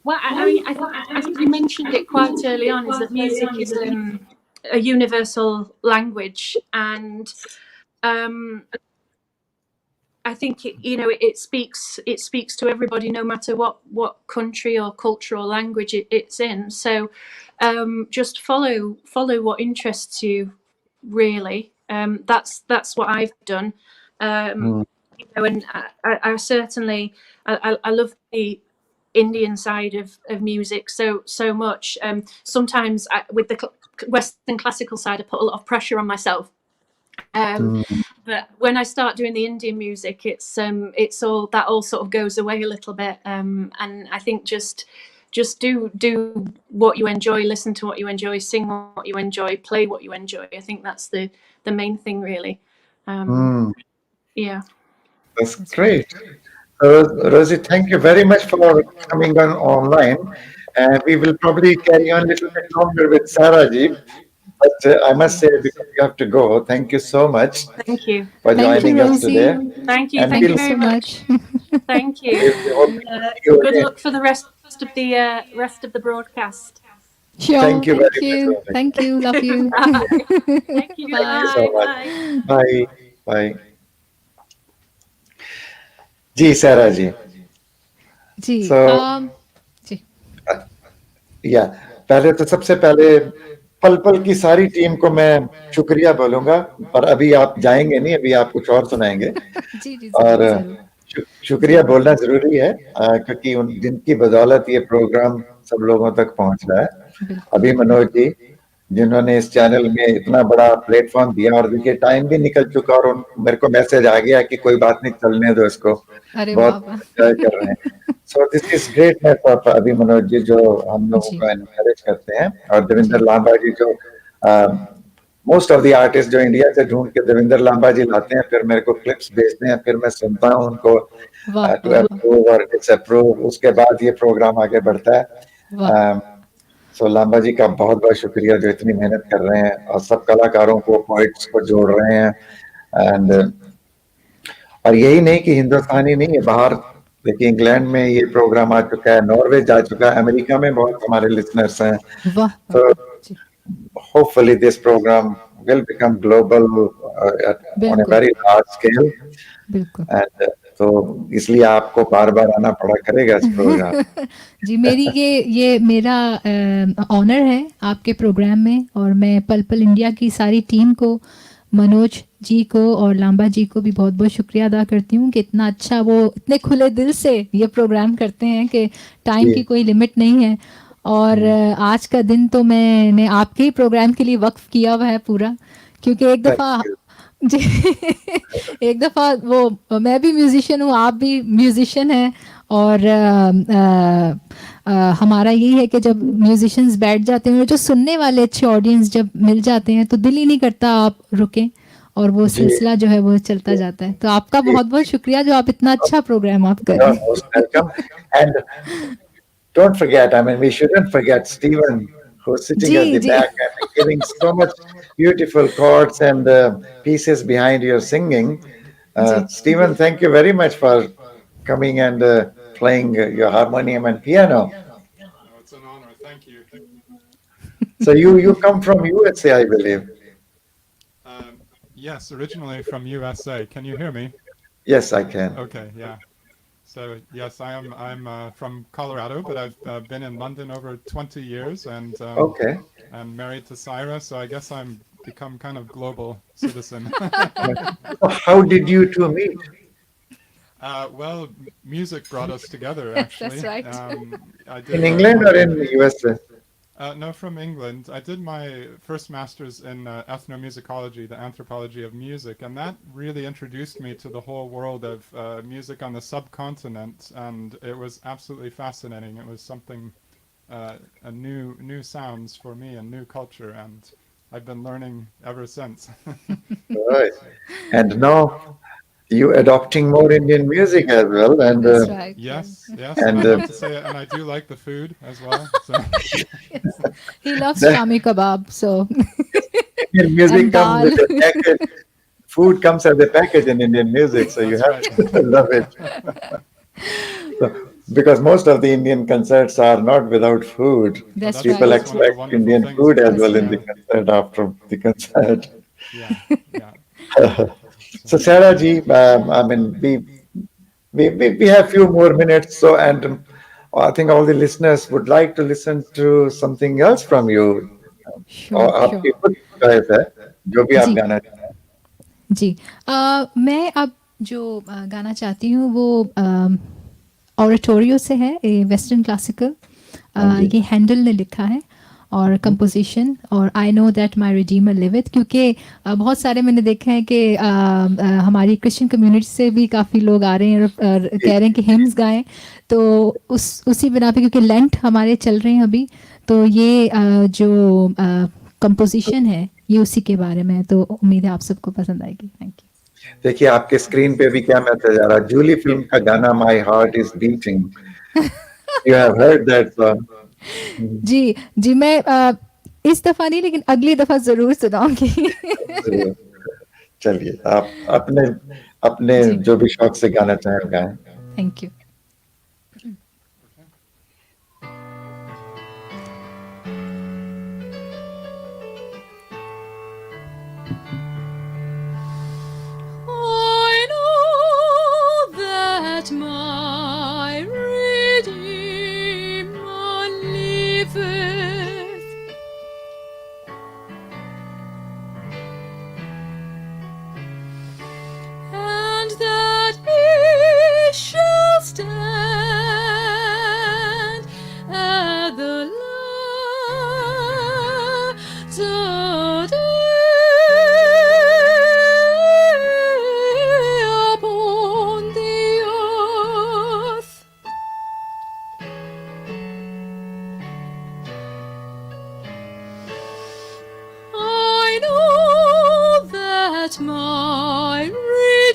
Well, I mean, I think you mentioned it quite early on, is that music is a universal language, and I think it speaks to everybody, no matter what country or culture or language it's in. So just follow what interests you, really. That's what I've done. And I certainly I love Indian side of music so much. Sometimes with the Western classical side, I put a lot of pressure on myself. But when I start doing the Indian music, it's all sort of goes away a little bit. And I think just do what you enjoy, listen to what you enjoy, sing what you enjoy, play what you enjoy. I think that's the main thing, really. Yeah. That's great. Rosie, thank you very much for coming on online. And we will probably carry on a little bit longer with Sarah ji. But I must say, because you have to go, thank you so much Thank you. for Thank you, joining us Rosie. today. Thank you. And Thank Thank you you we'll, very so much. much. Thank you. we hope to see you Good again. luck for the rest of the broadcast. Sure. Thank you Thank very much, you. Rosie. Thank you. Love you. Bye. Thank you. Bye. Thank you so Bye. much. Bye. Bye. Bye. जी सारा जी. जी So, जी या पहले तो सबसे पहले पल पल की सारी टीम को मैं शुक्रिया बोलूंगा, पर अभी आप जाएंगे नहीं, अभी आप कुछ और सुनाएंगे. जी जी और जरूर जरूर शुक्रिया बोलना जरूरी है, क्योंकि जिनकी बदौलत ये प्रोग्राम सब लोगों तक पहुंच रहा है. बिल्कुल अभी मनोज जी, जिन्होंने इस चैनल में इतना बड़ा प्लेटफॉर्म दिया, और देखिए टाइम भी निकल चुका और मेरे को मैसेज आ गया कि कोई बात नहीं, चलने दो इसको, अरे बहुत वाह वाह एंजॉय कर रहे हैं. So this is greatness of अभी मनोज जी, जो हम लोगों जी को एनकरेज करते हैं. और जी देवेंद्र लांबा जी, जो मोस्ट ऑफ द आर्टिस्ट जो इंडिया से ढूंढ के देवेंद्र लांबा जी लाते हैं, फिर मेरे को क्लिप्स भेजते हैं, फिर मैं सुनता हूँ उनको वाह टू वाह अप्रूव और डिसअप्रूव. उसके बाद ये प्रोग्राम आगे बढ़ता है. वाह सो लांबा जी का बहुत बहुत शुक्रिया, जो इतनी मेहनत कर रहे हैं और सब कलाकारों को, पोइट्स को जोड़ रहे हैं. एंड और यही नहीं कि हिंदुस्तानी नहीं है, बाहर देखिए इंग्लैंड में ये प्रोग्राम आ चुका है, नॉर्वे जा चुका है, अमेरिका में बहुत हमारे लिसनर्स हैं. वाह तो जी hopefully this program will become global on a बिल्कुल very large scale. बिल्कुल And तो इसलिए आपको बार बार आना पड़ा करेगा इस प्रोग्राम. जी मेरी ये मेरा ऑनर है आपके प्रोग्राम में, और मैं पल पल इंडिया की सारी टीम को, मनोज जी को और लांबा जी को भी बहुत बहुत शुक्रिया अदा करती हूँ कि इतना अच्छा वो इतने खुले दिल से ये प्रोग्राम करते हैं कि टाइम की कोई लिमिट नहीं है. और आज का दिन तो मैंने आपके ही प्रोग्राम के लिए वक्फ किया हुआ है पूरा, क्योंकि एक दफ़ा जी एक दफ़ा वो मैं भी म्यूजिशियन हूँ, आप भी म्यूजिशियन हैं, और हमारा यही है कि जब म्यूजिशियंस बैठ जाते हैं और जो सुनने वाले अच्छे ऑडियंस जब मिल जाते हैं, तो दिल ही नहीं करता आप रुकें, और वो सिलसिला जो है वो चलता जाता है. तो आपका बहुत बहुत शुक्रिया जो आप इतना अच्छा प्रोग्राम आप कर रहे हैं. Most welcome. And don't forget, I mean, we shouldn't forget Stephen, who's sitting at the ji back and giving so much beautiful chords and pieces behind your singing. Ji Stephen, thank you very much for coming and playing your harmonium and piano. Oh, it's an honor. Thank you. So you come from USA, I believe. Yes, originally from USA. Can you hear me? Yes, I can. Okay, yeah. So yes, I'm from Colorado, but I've been in London over 20 years, and Okay. I'm married to Syra, so I guess I'm become kind of global citizen. How did you two meet? Well, music brought us together, actually. That's right. I did In England or in the USA? No, from England. I did my first master's in ethnomusicology, the anthropology of music, and that really introduced me to the whole world of music on the subcontinent, and it was absolutely fascinating. It was something, a new sounds for me, and new culture, and I've been learning ever since. Right. And now you adopting more Indian music as well, and That's right. Yes, yes, And, and I have to say, and I do like the food as well. So. He loves That- shami kebab, so Indian music And comes dal. with a package. Food comes as a package in Indian music, so you have That's to love it. So, because most of the Indian concerts are not without food. That's People right. That's one of the expect wonderful Indian things food as about well it, in the yeah. concert, after the concert. Yeah, yeah. So Sarah ji, I mean, we have few more minutes. So, and I think all the listeners would like to listen to something else from you. sure और sure आपकी खुद choice है, जो भी आप जी गाना चाहें. जी मैं अब जो गाना चाहती हूँ वो ऑरेटोरियो से है, ये वेस्टर्न क्लासिकल, ये हैंडल ने लिखा है, और कंपोजिशन, और I know that my redeemer liveth, क्योंकि बहुत सारे मैंने देखे हैं कि हमारी क्रिश्चियन कम्युनिटी से भी काफ़ी लोग आ रहे हैं और कह रहे हैं कि हिम्स गाएं, तो उसी बिना पे, क्योंकि लेंट हमारे चल रहे हैं अभी, तो ये जो कंपोजिशन है ये उसी के बारे में है, तो उम्मीद है आप सबको पसंद आएगी। Thank you. देखिए आपके स्क्रीन पे भी क्या मैसेज आ रहा है, जूली फिल्म का गाना my heart is beating, you have heard that song? जी जी, मैं इस दफा नहीं, लेकिन अगली दफा जरूर सुनाऊंगी। चलिए आप अपने अपने जो भी शौक से गाना चाहें गाएं। Thank you. I know that my Redeemer liveth, and that he shall stand at the latter day upon the earth. I know that my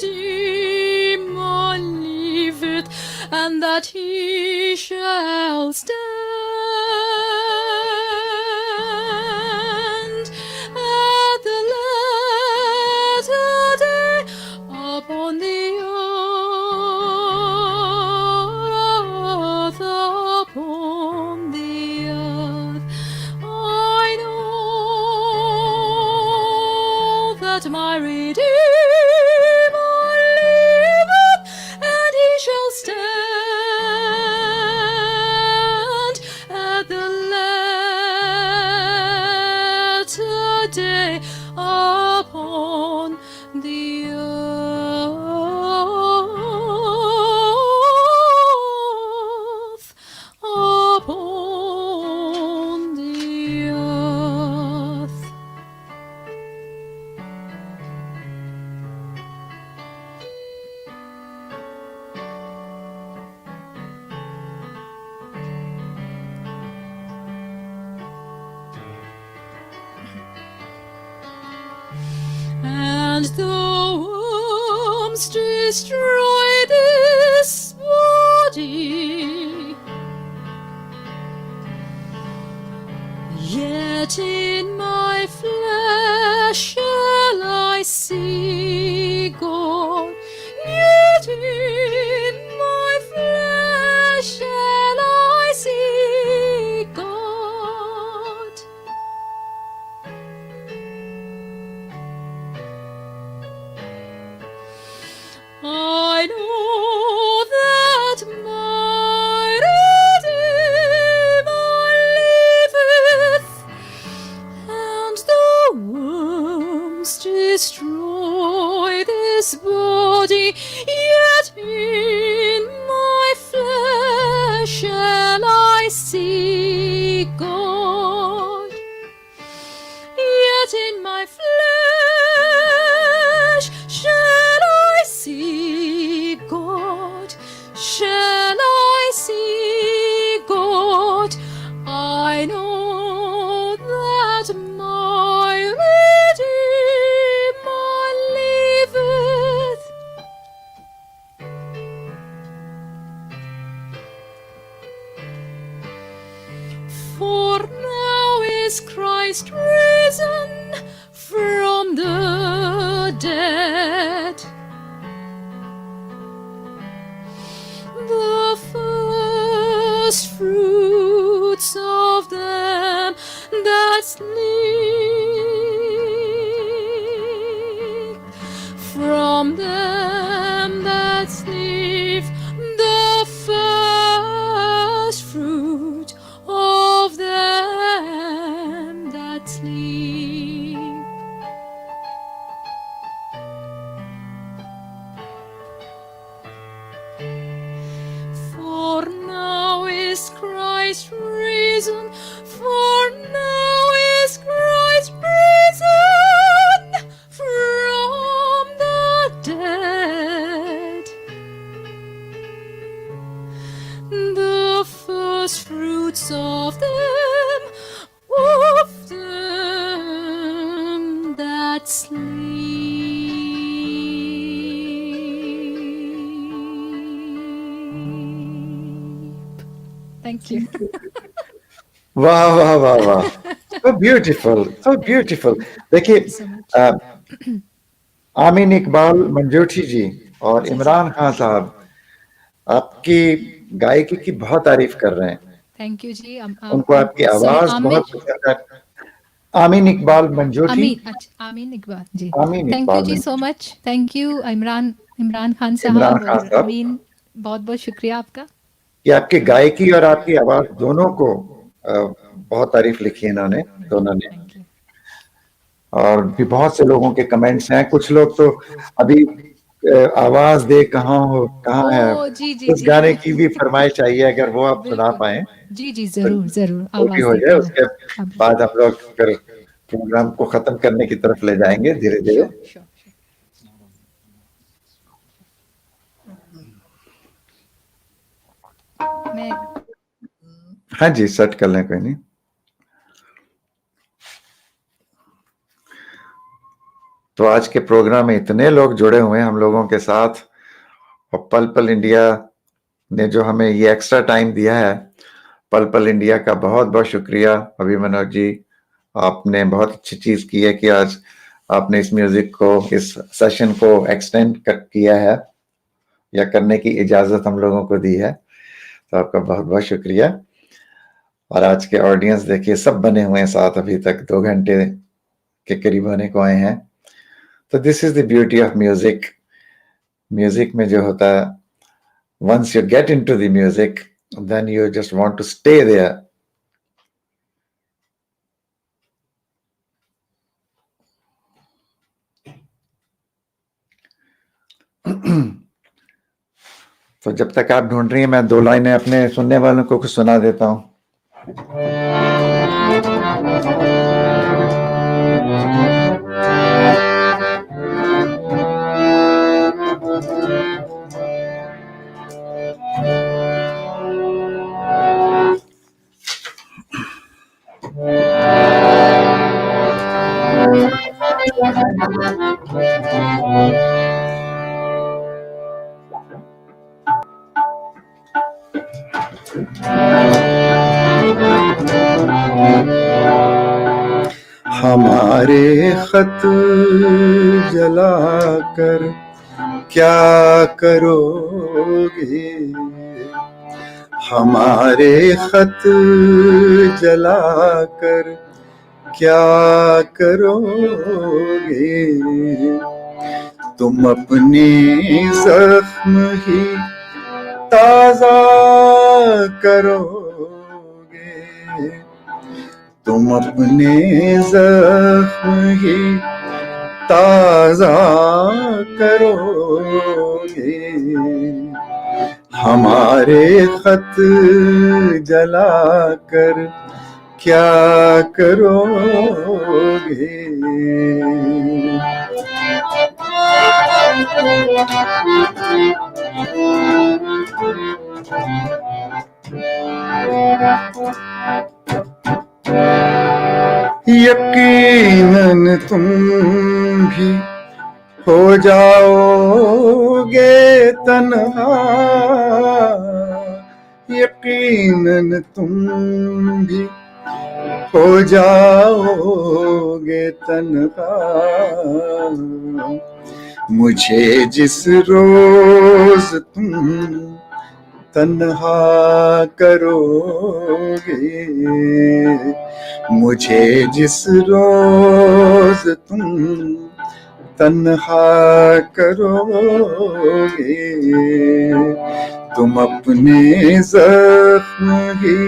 Redeemer liveth, and that he shall stand at the latter day upon the earth, upon the earth. I know that my Redeemer liveth, and he shall stand at the latter day upon the earth, upon the earth. And the worms destroy this body, yet in my flesh shall I see God. Yet in my flesh shall I see God. I know that my Redeemer liveth, and the worms destroy this body, yet in my flesh shall I see God. Yet in my flesh shall I see God, shall I see God. I know that my Redeemer liveth, not sleep. Thank you. वाह वाह वाह वाह, so beautiful, so beautiful. देखिए, Thank you so much. आमीन इकबाल मंजूठी जी और जी जी इमरान खान साहब आपकी गायकी की बहुत तारीफ कर रहे हैं। थैंक यू जी उनको आपकी सॉरी आवाज आमिर बहुत पसंद है। आमीन इकबाल मंजूठी, अमीन अच्छा आमीन इकबाल जी आमीन thank you Iqbal ji so मंजूठी, much thank you Imran Imran Khan Imran Sahab Khan और साहब, अमीन बहुत बहुत शुक्रिया आपका कि आपकी गायकी और आपकी आवाज दोनों को बहुत तारीफ लिखी है इन्होंने, दोनों ने। थैंक यू और भी बहुत से लोगों के कमेंट्स हैं, कुछ लोग तो अभी आवाज दे कहाँ हो कहाँ है, ओ जी जी उस जी गाने की भी फरमाइश चाहिए, अगर वो आप सुना बिल्कुल पाए जी जी तो जरूर जरूर वो भी आवाज हो जाए। देकर उसके अब बाद हम लोग फिर प्रोग्राम को खत्म करने की तरफ ले जाएंगे धीरे धीरे। श्योर श्योर मैं हाँ जी, सेट कर लें, कोई नहीं। तो आज के प्रोग्राम में इतने लोग जुड़े हुए हैं हम लोगों के साथ, और पल पल इंडिया ने जो हमें ये एक्स्ट्रा टाइम दिया है, पल पल इंडिया का बहुत बहुत शुक्रिया। अभिमन्यु जी, आपने बहुत अच्छी चीज की है कि आज आपने इस म्यूजिक को, इस सेशन को एक्सटेंड किया है या करने की इजाजत हम लोगों को दी है, तो आपका बहुत बहुत शुक्रिया। और आज के ऑडियंस देखिए, सब बने हुए हैं साथ, अभी तक 2 घंटे के करीब होने को आए हैं। तो this is the beauty of music. Music में जो होता है, once you get into the music, then you just want to stay there. तो जब तक आप ढूंढ रही हैं, मैं 2 लाइनें अपने सुनने वालों को कुछ सुना देता हूँ। हमारे खत जलाकर क्या करोगे, हमारे खत जलाकर क्या करोगे, तुम अपने जख्म ही ताजा करोगे, तुम अपने जख्म ही ताजा करोगे, हमारे खत जलाकर क्या करोगे। यकीनन तुम भी हो जाओगे तन्हा, यकीनन तुम भी हो जाओगे तन्हा, मुझे जिस रोज तुम तन्हा करोगे, मुझे जिस रोज तुम तन्हा करोगे, तुम अपने जख्म ही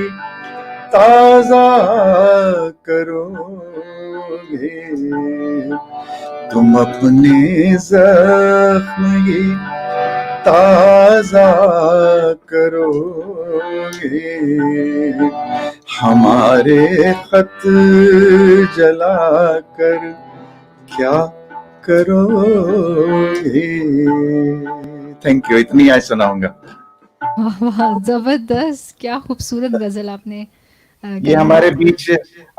ताजा करोगे, तुम अपने जख्म ही ताजा करोगे, हमारे खत जलाकर क्या करोगे। थैंक यू, इतनी आज सुनाऊंगा। वाह वाह जबरदस्त क्या खूबसूरत गजल आपने ये कमल हमारे जी। बीच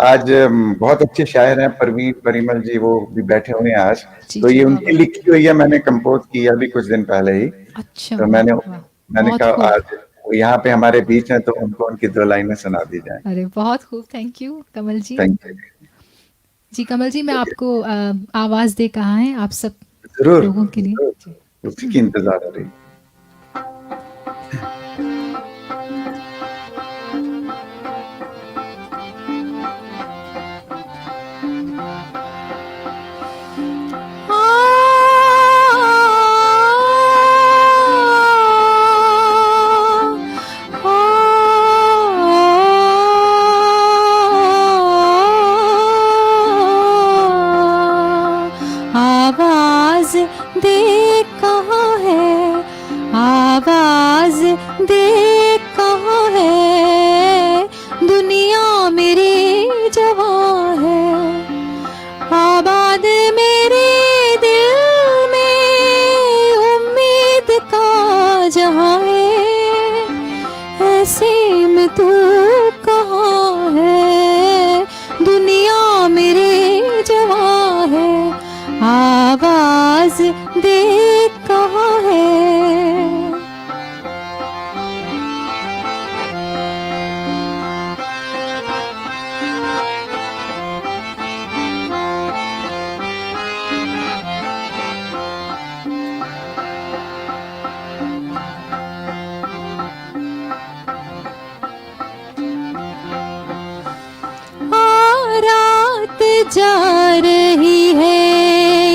आज बहुत अच्छे शायर हैं परवीन परिमल जी, वो भी बैठे हुए हैं आज। जी तो जी, ये वाह उनकी वाह। लिखी हुई है, मैंने कंपोज की अभी कुछ दिन पहले ही। अच्छा, तो वाह मैंने वाह, मैंने बहुत कहा खूब। आज वो यहाँ पे हमारे बीच हैं, तो उनको उनकी दो लाइनें सुना दी जाए। अरे बहुत खूब, thank you Kamal ji. Thank you. जी कमल जी, मैं आपको आवाज़ दे कहा है आप सब जरूर, लोगों के लिए। उसी की इंतजार हो रही। आवाज दे कहाँ है, आवाज दे कहाँ है, दुनिया मेरी जवां है, आबाद मेरे दिल में उम्मीद का जहां है, ऐसे में तू कहाँ है, दुनिया मेरी जवां है, आवाज दे कहाँ है। रात जा रही है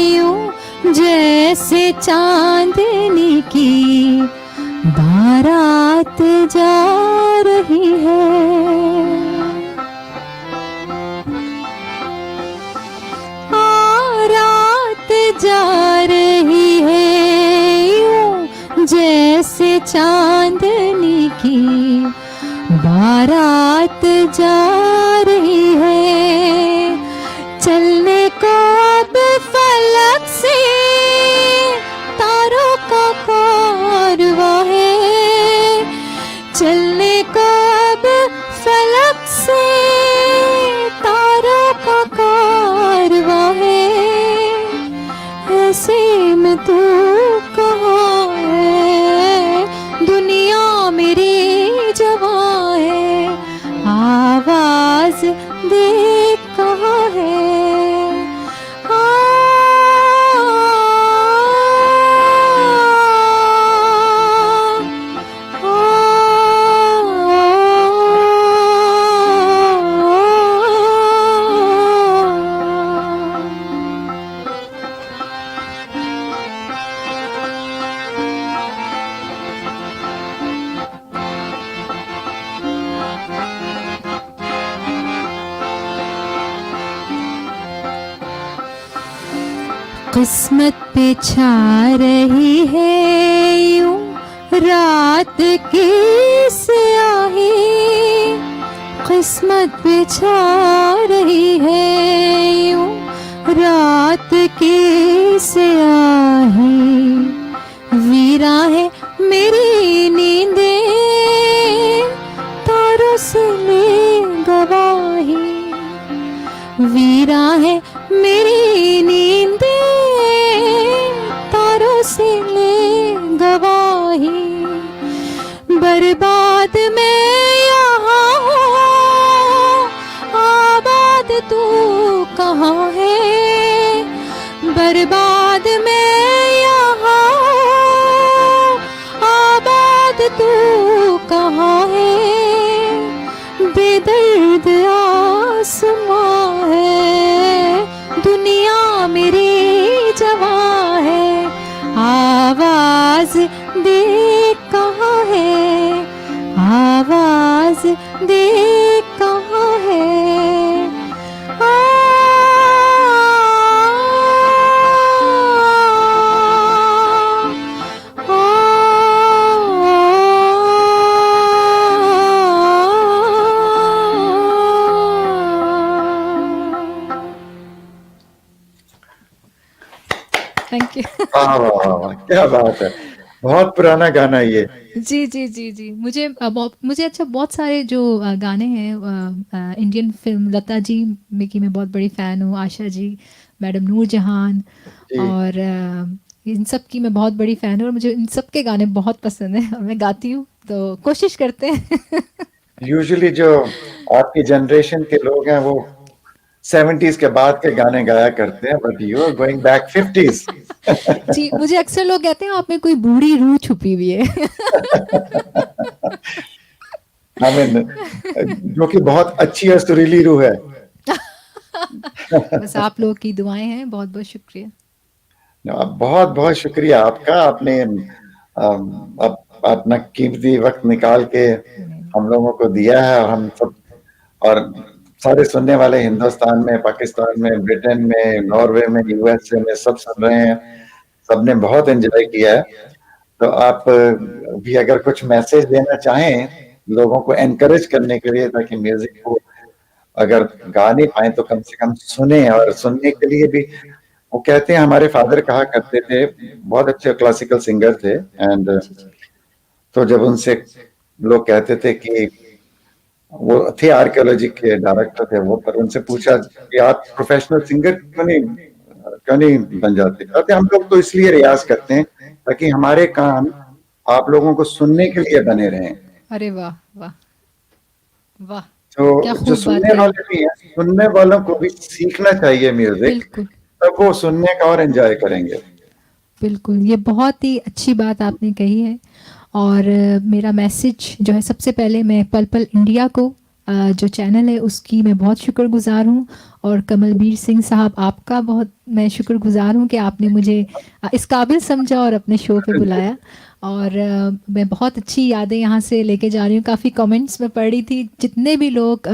यूं जैसे चांदनी की बारात जा रही है, रात जा रही है यूं जैसे चांदनी की बारात जा रही है, चलने को अब फलक से तारों का कारवां है, चलने को अब फलक से तारों का कारवां है, ऐसे में तू कहाँ है, दुनिया मेरी जवां है, आवाज दे कहाँ है। किस्मत पे छा रही है यूं रात की स्याही, किस्मत पे छा रही है यूं रात की स्याही, वीरा है मेरी नींदें तारों से ले गवाही, वीरा है मेरी नींदें तारों से ले गवाही, बर्बाद मैं यहाँ हूँ आबाद तू कहाँ है, बर्बाद मैं यहाँ हूँ आबाद तू कहाँ है, बेदर्द आसमां है, दुनिया मेरी जवां है, आवाज दे कहाँ है, आवाज दे कहाँ है। Thank you. वाह वाह वाह वाह, क्या बात है। बहुत पुराना गाना ये। जी जी जी जी, मुझे अच्छा बहुत सारे जो गाने हैं इंडियन फिल्म, लता जी में की मैं बहुत बड़ी फ़ैन हूँ, आशा जी, मैडम नूरजहान, जी, और इन सब की मैं बहुत बड़ी फ़ैन हूँ, और मुझे इन सब के गाने बहुत पसंद हैं और मैं गाती हूँ, तो कोशिश करते हैं। यूजुअली जो आपकी जनरेशन के लोग हैं वो 70s के बाद के गाने गाया करते हैं, but you are going back 50s। जी, मुझे अक्सर लोग कहते हैं आप में कोई बूढ़ी रूह छुपी हुई है। आई मीन, जो कि बहुत अच्छी और सुरीली रूह है। बस आप लोगों की दुआएं हैं, बहुत बहुत शुक्रिया। बहुत बहुत शुक्रिया आपका, आपने अपना कीमती वक्त निकाल के हम लोगों को दिया है, और हम सब, और सारे सुनने वाले हिंदुस्तान में, पाकिस्तान में, ब्रिटेन में, नॉर्वे में, यूएसए में सब सुन रहे हैं। सबने बहुत एंजॉय किया है। तो आप भी अगर कुछ मैसेज देना चाहें लोगों को एनकरेज करने के लिए, ताकि म्यूजिक को अगर गा नहीं पाए तो कम से कम सुने, और सुनने के लिए भी वो कहते हैं, हमारे फादर कहा करते थे, बहुत अच्छे क्लासिकल सिंगर थे, एंड जी जी तो जब उनसे लोग कहते थे कि वो थे आर्कियोलॉजी के डायरेक्टर थे वो, पर उनसे जी पूछा कि आप प्रोफेशनल सिंगर क्यों नहीं बन जाते? कहते हम लोग तो इसलिए रियाज करते हैं ताकि हमारे कान आप लोगों को सुनने के लिए बने रहें। अरे वाह वाह वाह, क्या तो जो खूब बात सुनने है। वाले भी हैं, सुनने वालों को भी सीखना चाहिए म्यूजिक, बिल्कुल तब वो सुनने का और एंजॉय करेंगे। बिल्कुल, ये बहुत ही अच्छी बात आपने कही है। और मेरा मैसेज जो है, सबसे पहले मैं पल इंडिया को, जो चैनल है उसकी मैं बहुत शुक्रगुजार हूँ, और कमलबीर सिंह साहब आपका बहुत मैं शुक्रगुजार हूँ कि आपने मुझे इस काबिल समझा और अपने शो पे बुलाया। और मैं बहुत अच्छी यादें यहाँ से लेके जा रही हूँ। काफ़ी कमेंट्स में पढ़ रही थी, जितने भी लोग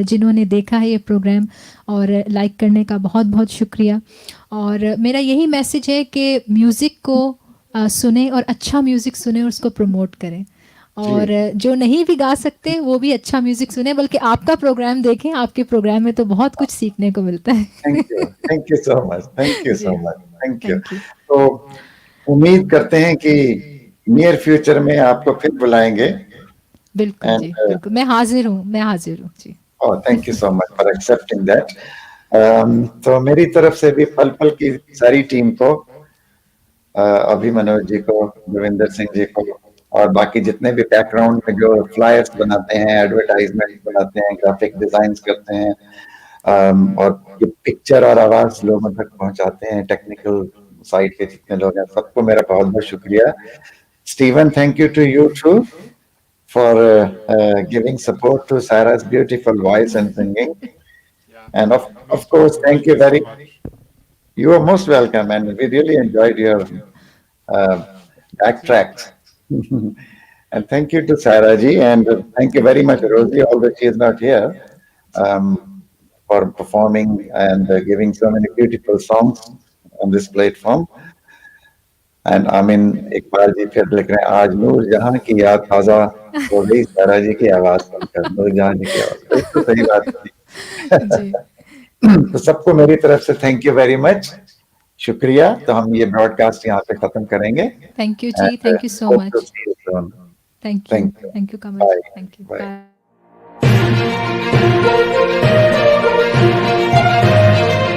जिन्होंने देखा है ये प्रोग्राम और लाइक करने का बहुत बहुत शुक्रिया। और मेरा यही मैसेज है कि म्यूज़िक को सुने, और अच्छा म्यूज़िक सुने और उसको प्रमोट करें। जी, और जो नहीं भी गा सकते वो भी अच्छा म्यूज़िक सुने, बल्कि आपका प्रोग्राम देखें, आपके प्रोग्राम में तो बहुत कुछ सीखने को मिलता है। Thank you so much, thank you जी, so much, thank you. Thank you. तो उम्मीद करते हैं कि नियर फ्यूचर में आपको फिर बुलाएंगे, बिल्कुल एंड जी, बिल्कुल, मैं हाजिर हूँ, मैं हाजिर हूँ जी। Thank you so much for accepting that. तो मेरी तरफ से भी पल पल की सारी टीम को, अभी मनोज जी को, रविंदर सिंह जी को, और बाकी जितने भी बैकग्राउंड में जो फ्लायर्स बनाते हैं, एडवर्टाइजमेंट बनाते हैं, ग्राफिक डिजाइन करते हैं, और ये पिक्चर और आवाज लोगों तक पहुंचाते हैं, टेक्निकल साइड के जितने लोग हैं, सबको मेरा बहुत बहुत शुक्रिया। Stephen, thank you to you too for giving support to Sarah's beautiful voice and singing. Yeah, And of most course, welcome. thank Thank you you so very, much. you are most welcome, and we really enjoyed your uh, Me too. backtracks. And thank you to Sarah ji, and thank you very much, Rosie, although she is not here, जी for performing and giving so many beautiful songs on this platform. And आमिन इकबाल जी फिर लिख रहे हैं, आज नूर जहां की याद ताजा हो गई सारा जी की आवाज सुनकर, नूर जहां जी की आवाज, बिल्कुल सही बात जी, है। तो सबको मेरी तरफ से थैंक यू वेरी मच, शुक्रिया। तो हम ये ब्रॉडकास्ट यहाँ पे खत्म करेंगे, थैंक यू जी, and thank you so hope to much. See you soon. Thank thank you, you Kamal bye जी, थैंक यू, बाय। बाय।